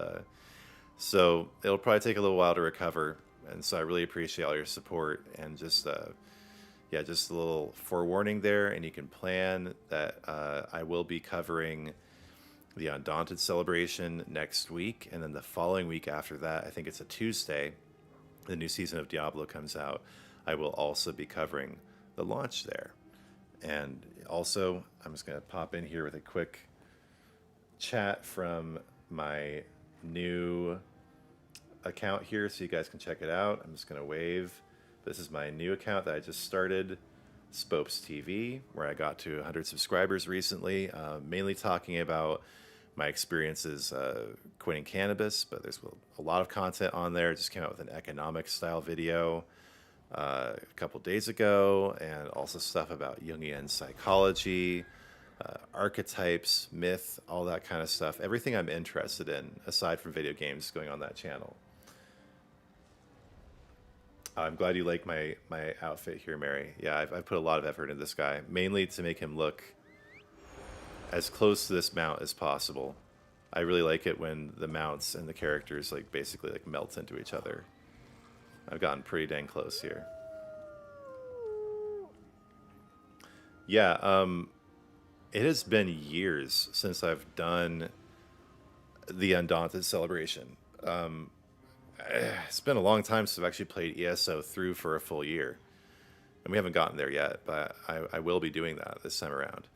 so it'll probably take a little while to recover, and so I really appreciate all your support, and just just a little forewarning there, and you can plan that I will be covering the Undaunted celebration next week, and then the following week after that, I think it's a Tuesday, the new season of Diablo comes out. I will also be covering the launch there. And also, I'm just going to pop in here with a quick chat from my new account here so you guys can check it out. I'm just going to wave. This is my new account that I just started, Spopes TV, where I got to 100 subscribers recently, mainly talking about my experiences quitting cannabis, but there's a lot of content on there. I just came out with an economic style video a couple days ago, and also stuff about Jungian psychology, archetypes, myth, all that kind of stuff. Everything I'm interested in, aside from video games, going on that channel. I'm glad you like my outfit here, Mary. Yeah, I've put a lot of effort into this guy, mainly to make him look as close to this mount as possible. I really like it when the mounts and the characters basically melt into each other. I've gotten pretty dang close here. Yeah, it has been years since I've done the Undaunted celebration. It's been a long time since I've actually played ESO through for a full year. And we haven't gotten there yet, but I will be doing that this time around.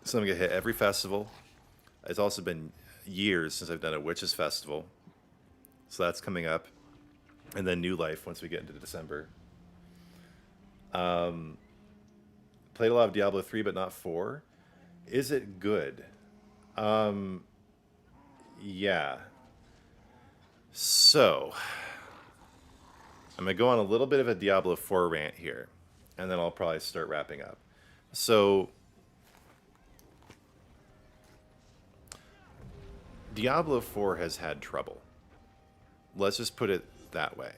So I'm going to hit every festival. It's also been years since I've done a Witches Festival. So that's coming up. And then New Life once we get into December. Played a lot of Diablo 3, but not 4. Is it good? Yeah. So, I'm going to go on a little bit of a Diablo 4 rant here. And then I'll probably start wrapping up. So, Diablo 4 has had trouble. Let's just put it that way.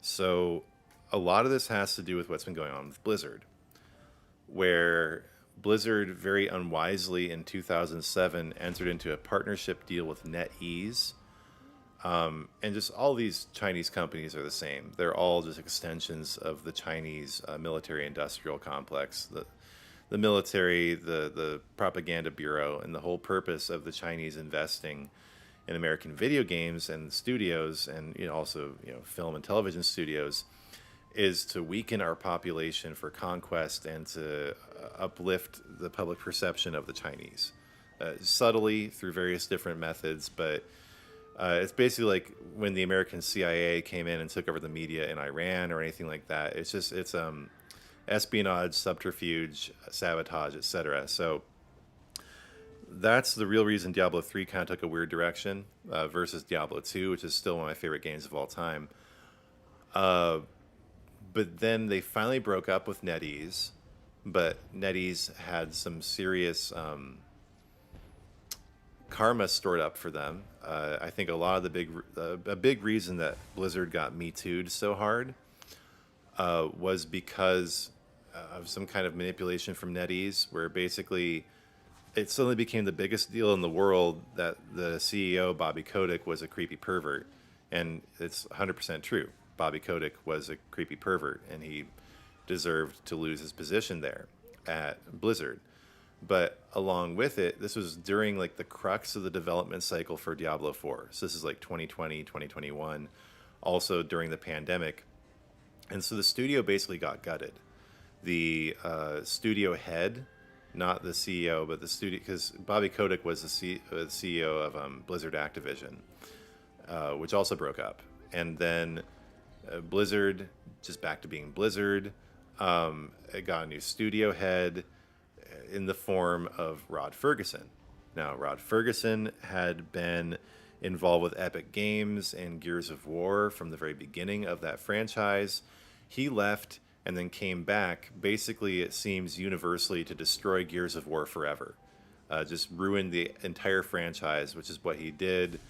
So a lot of this has to do with what's been going on with Blizzard, where Blizzard very unwisely in 2007 entered into a partnership deal with NetEase And just all these Chinese companies are the same. They're all just extensions of the Chinese military-industrial complex. The military, the propaganda bureau, and the whole purpose of the Chinese investing in American video games and studios, and also film and television studios, is to weaken our population for conquest and to uplift the public perception of the Chinese, subtly through various different methods. But it's basically like when the American CIA came in and took over the media in Iran or anything like that. It's espionage, subterfuge, sabotage, etc. So that's the real reason Diablo 3 kind of took a weird direction versus Diablo 2, which is still one of my favorite games of all time. But then they finally broke up with NetEase, but NetEase had some serious karma stored up for them. I think a lot of a big reason that Blizzard got Me Too'd so hard was because of some kind of manipulation from NetEase, where basically it suddenly became the biggest deal in the world that the CEO, Bobby Kotick, was a creepy pervert. And it's 100% true. Bobby Kotick was a creepy pervert, and he deserved to lose his position there at Blizzard. But along with it, this was during like the crux of the development cycle for Diablo 4. So this is like 2020, 2021, also during the pandemic. And so the studio basically got gutted. The studio head, not the CEO, but the studio, because Bobby Kotick was the CEO of Blizzard Activision, which also broke up. And then Blizzard, just back to being Blizzard, it got a new studio head in the form of Rod Ferguson. Now, Rod Ferguson had been involved with Epic Games and Gears of War from the very beginning of that franchise. He left and then came back, basically, it seems, universally to destroy Gears of War forever. Just ruin the entire franchise, which is what he did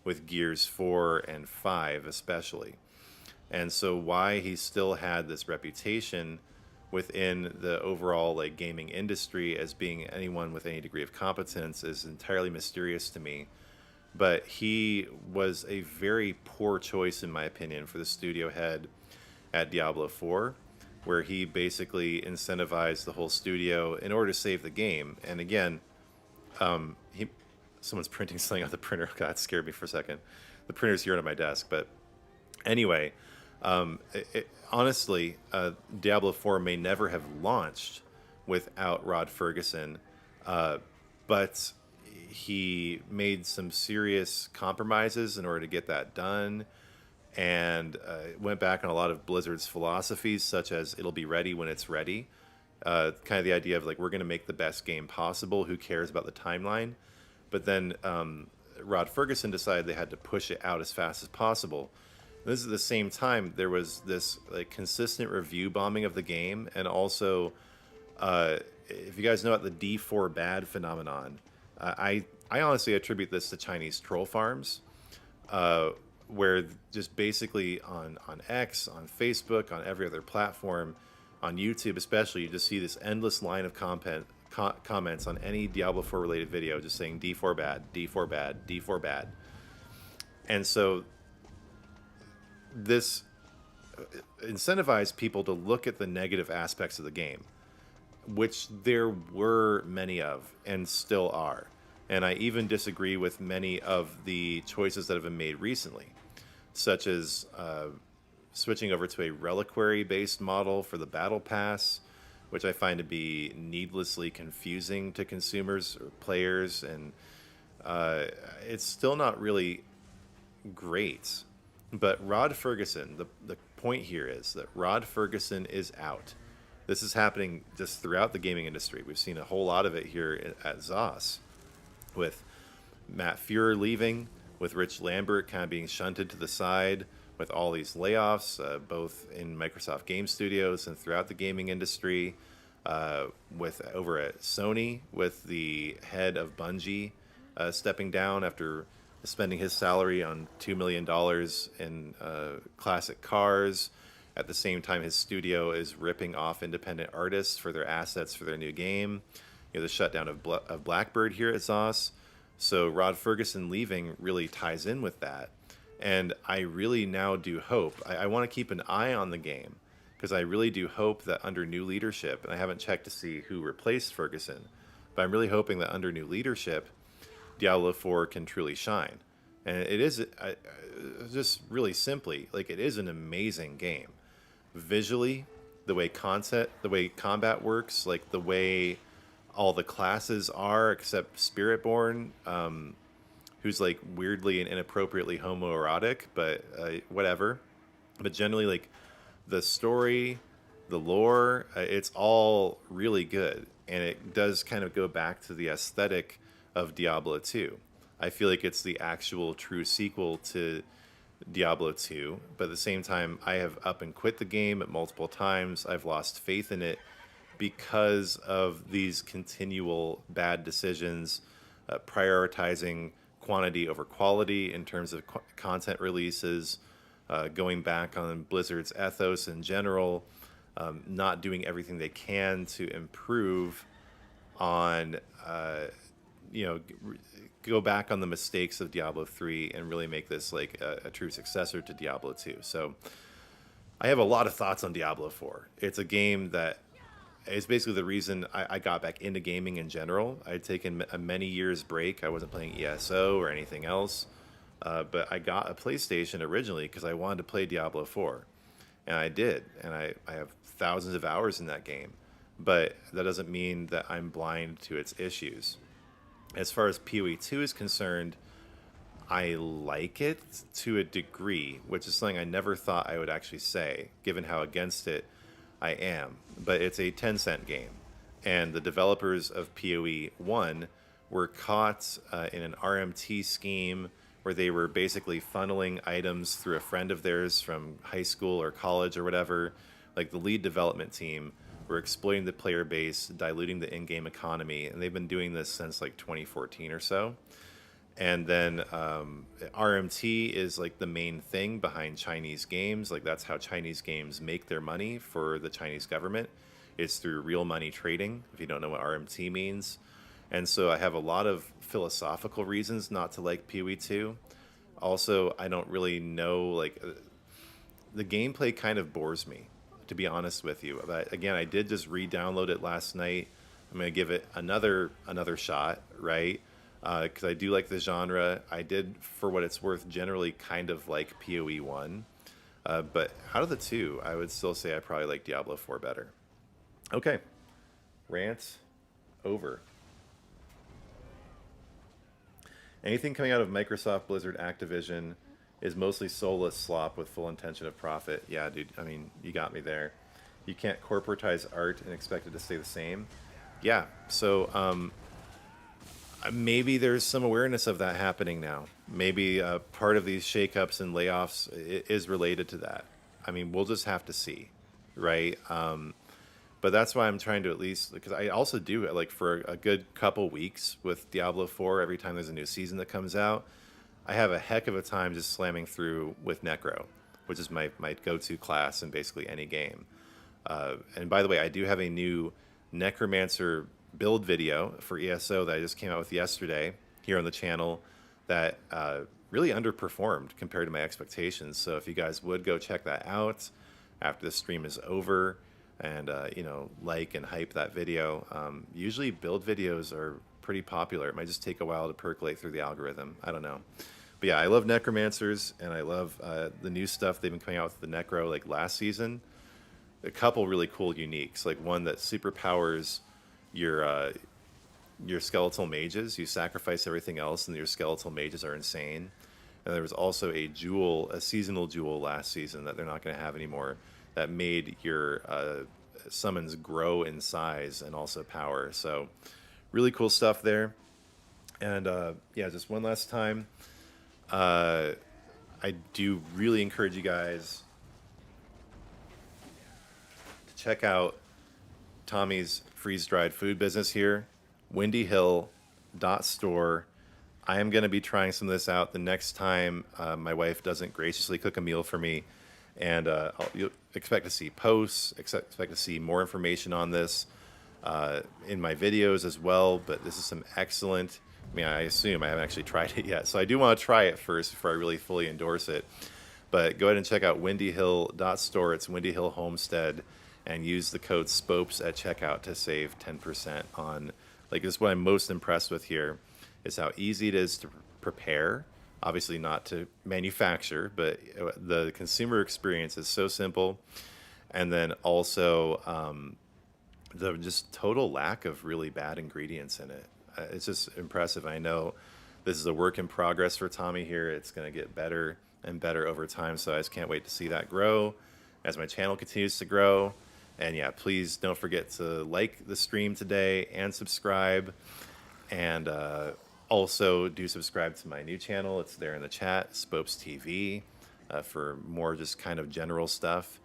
with Gears 4 and 5 especially. And so why he still had this reputation within the overall like gaming industry as being anyone with any degree of competence is entirely mysterious to me. But he was a very poor choice, in my opinion, for the studio head at Diablo 4, where he basically incentivized the whole studio in order to save the game. And again, someone's printing something on the printer. God, it scared me for a second. The printer's here on my desk. But anyway, honestly, Diablo 4 may never have launched without Rod Ferguson, but he made some serious compromises in order to get that done, and went back on a lot of Blizzard's philosophies, such as it'll be ready when it's ready. Kind of the idea of like, we're going to make the best game possible. Who cares about the timeline? But then Rod Ferguson decided they had to push it out as fast as possible. This is the same time there was this like consistent review bombing of the game, and also, if you guys know about the D4 bad phenomenon, I honestly attribute this to Chinese troll farms, where just basically on X, on Facebook, on every other platform, on YouTube especially, you just see this endless line of comments on any Diablo 4 related video just saying D4 bad, D4 bad, D4 bad. And so this incentivized people to look at the negative aspects of the game, which there were many of and still are. And I even disagree with many of the choices that have been made recently, such as switching over to a reliquary-based model for the Battle Pass, which I find to be needlessly confusing to consumers or players, and it's still not really great. But Rod Ferguson, the point here is that Rod Ferguson is out. This is happening just throughout the gaming industry. We've seen a whole lot of it here at ZOS, with Matt Fuhrer leaving, with Rich Lambert kind of being shunted to the side, with all these layoffs, both in Microsoft Game Studios and throughout the gaming industry, with over at Sony, with the head of Bungie stepping down after spending his salary on $2 million in classic cars. At the same time, his studio is ripping off independent artists for their assets for their new game. The shutdown of Blackbird here at ZOS. So Rod Ferguson leaving really ties in with that. And I really now do hope, I want to keep an eye on the game, because I really do hope that under new leadership, and I haven't checked to see who replaced Ferguson, but I'm really hoping that under new leadership, Diablo 4 can truly shine. And it is, just really simply, like, it is an amazing game. Visually, the way combat works, like the way all the classes are, except Spiritborn, who's like weirdly and inappropriately homoerotic, but whatever. But generally, like the story, the lore, it's all really good, and it does kind of go back to the aesthetic of Diablo 2. I feel like it's the actual true sequel to Diablo 2, but at the same time, I have up and quit the game multiple times. I've lost faith in it because of these continual bad decisions, prioritizing quantity over quality in terms of content releases, going back on Blizzard's ethos in general, not doing everything they can to improve on, go back on the mistakes of Diablo 3 and really make this like a true successor to Diablo 2. So I have a lot of thoughts on Diablo 4. It's a game that is basically the reason I got back into gaming in general. I'd taken a many years break. I wasn't playing ESO or anything else. But I got a PlayStation originally because I wanted to play Diablo 4. And I did. And I have thousands of hours in that game. But that doesn't mean that I'm blind to its issues. As far as PoE 2 is concerned, I like it to a degree, which is something I never thought I would actually say, given how against it I am. But it's a Tencent game. And the developers of PoE 1 were caught in an RMT scheme where they were basically funneling items through a friend of theirs from high school or college or whatever. Like the lead development team were exploiting the player base, diluting the in-game economy, and they've been doing this since like 2014 or so. And then RMT is like the main thing behind Chinese games. Like that's how Chinese games make their money for the Chinese government. It's through real money trading, if you don't know what RMT means. And so I have a lot of philosophical reasons not to like PoE 2. Also, I don't really know, like, the gameplay kind of bores me, to be honest with you. But again, I did just re-download it last night. I'm going to give it another shot, right? Because I do like the genre. I did, for what it's worth, generally kind of like PoE 1. But out of the two, I would still say I probably like Diablo 4 better. Okay. Rant over. Anything coming out of Microsoft, Blizzard, Activision is mostly soulless slop with full intention of profit. Yeah, dude, I mean, you got me there. You can't corporatize art and expect it to stay the same. Yeah, so maybe there's some awareness of that happening now. Maybe part of these shakeups and layoffs is related to that. I mean, we'll just have to see, right? But that's why I'm trying to at least, because I also do it like for a good couple weeks with Diablo 4. Every time there's a new season that comes out, I have a heck of a time just slamming through with Necro, which is my go-to class in basically any game. And by the way, I do have a new Necromancer build video for ESO that I just came out with yesterday here on the channel that really underperformed compared to my expectations. So if you guys would go check that out after the stream is over, and like and hype that video. Usually build videos are pretty popular. It might just take a while to percolate through the algorithm. I don't know. But yeah, I love Necromancers, and I love the new stuff they've been coming out with the Necro like last season. A couple really cool uniques, like one that superpowers your skeletal mages. You sacrifice everything else, and your skeletal mages are insane. And there was also a seasonal jewel last season that they're not going to have anymore, that made your summons grow in size and also power. So really cool stuff there. And yeah, just one last time, I do really encourage you guys to check out Tommy's freeze-dried food business here, windyhill.store. I am going to be trying some of this out the next time my wife doesn't graciously cook a meal for me. And you'll expect to see posts, expect to see more information on this in my videos as well. But this is some excellent I mean, I assume I haven't actually tried it yet, so I do want to try it first before I really fully endorse it. But go ahead and check out windyhill.store. It's Windy Hill Homestead, and use the code Spopes at checkout to save 10% on. Like, this is what I'm most impressed with here, is how easy it is to prepare. Obviously not to manufacture, but the consumer experience is so simple. And then also the just total lack of really bad ingredients in it. It's just impressive. I know this is a work in progress for Tommy here. It's going to get better and better over time, so I just can't wait to see that grow as my channel continues to grow. And yeah, please don't forget to like the stream today and subscribe. And also do subscribe to my new channel. It's there in the chat, Spopes TV, for more just kind of general stuff.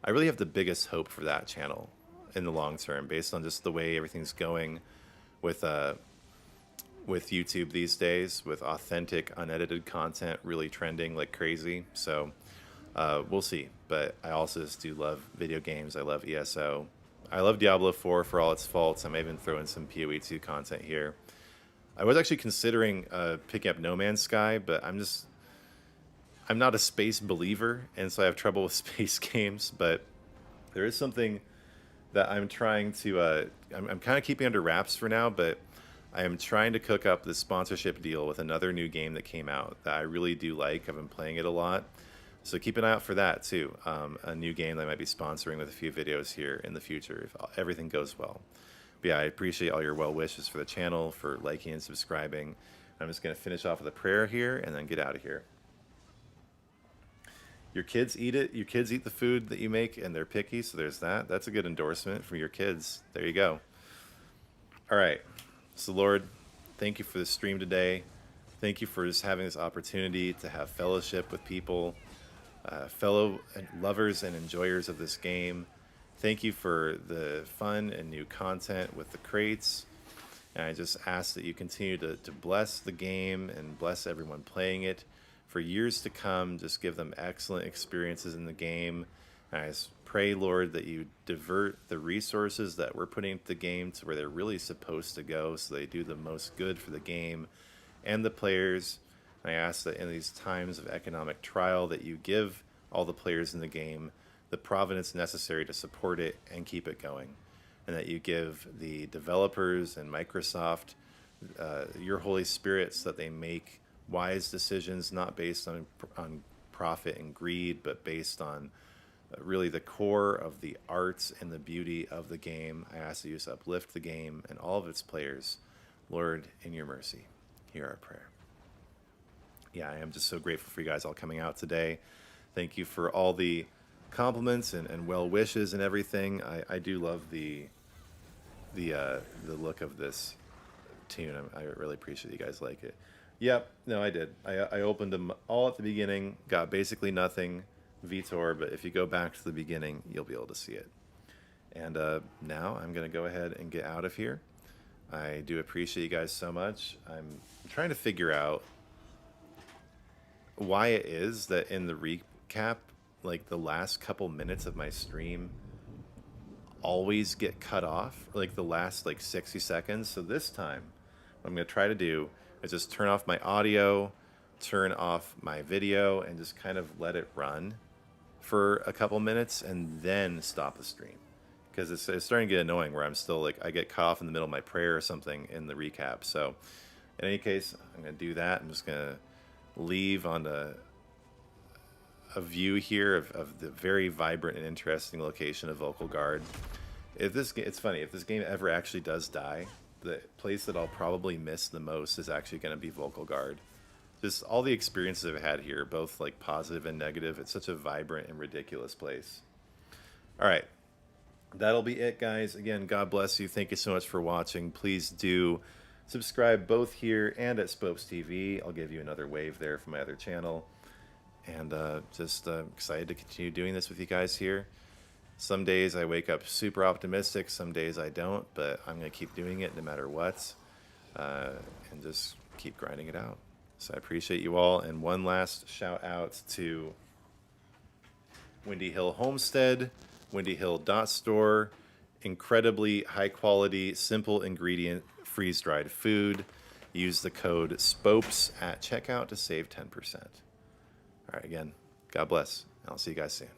I really have the biggest hope for that channel in the long term, based on just the way everything's going with YouTube these days, with authentic, unedited content really trending like crazy. So we'll see. But I also just do love video games. I love ESO. I love Diablo 4 for all its faults. I may even throw in some PoE 2 content here. I was actually considering picking up No Man's Sky, but I'm not a space believer, and so I have trouble with space games. But there is something that I'm trying to, I'm kind of keeping under wraps for now, but I am trying to cook up this sponsorship deal with another new game that came out that I really do like. I've been playing it a lot. So keep an eye out for that too. A new game that I might be sponsoring with a few videos here in the future if everything goes well. But yeah, I appreciate all your well wishes for the channel, for liking and subscribing. I'm just going to finish off with a prayer here and then get out of here. Your kids eat it. Your kids eat the food that you make, and they're picky, so there's that. That's a good endorsement from your kids. There you go. All right. So, Lord, thank you for the stream today. Thank you for just having this opportunity to have fellowship with people, fellow lovers and enjoyers of this game. Thank you for the fun and new content with the crates. And I just ask that you continue to bless the game and bless everyone playing it for years to come. Just give them excellent experiences in the game. And I just pray, Lord, that you divert the resources that we're putting into the game to where they're really supposed to go, so they do the most good for the game and the players. And I ask that in these times of economic trial that you give all the players in the game the providence necessary to support it and keep it going, and that you give the developers and Microsoft your Holy Spirit so that they make wise decisions, not based on profit and greed, but based on really the core of the arts and the beauty of the game. I ask that you just uplift the game and all of its players. Lord, in your mercy, hear our prayer. Yeah, I am just so grateful for you guys all coming out today. Thank you for all the compliments and well wishes and everything. I do love the look of this tune. I really appreciate you guys like it. Yep, no, I did. I opened them all at the beginning, got basically nothing, Vitor, but if you go back to the beginning, you'll be able to see it. And now I'm going to go ahead and get out of here. I do appreciate you guys so much. I'm trying to figure out why it is that in the recap, like the last couple minutes of my stream always get cut off, like the last like 60 seconds. So this time what I'm going to try to do is just turn off my audio, turn off my video, and just kind of let it run for a couple minutes and then stop the stream, because it's starting to get annoying where I'm still like, I get cut off in the middle of my prayer or something in the recap. So in any case, I'm going to do that. I'm just going to leave on a view here of the very vibrant and interesting location of Vocal Guard. It's funny, if this game ever actually does die, the place that I'll probably miss the most is actually going to be Vocal Guard. Just all the experiences I've had here, both like positive and negative. It's such a vibrant and ridiculous place. All right, that'll be it, guys. Again, God bless you. Thank you so much for watching. Please do subscribe both here and at Spopes TV. I'll give you another wave there from my other channel. And just excited to continue doing this with you guys here. Some days I wake up super optimistic, some days I don't, but I'm going to keep doing it no matter what, and just keep grinding it out. So I appreciate you all, and one last shout out to Windy Hill Homestead, windyhill.store, incredibly high quality, simple ingredient, freeze-dried food. Use the code SPOPES at checkout to save 10%. All right, again, God bless. I'll see you guys soon.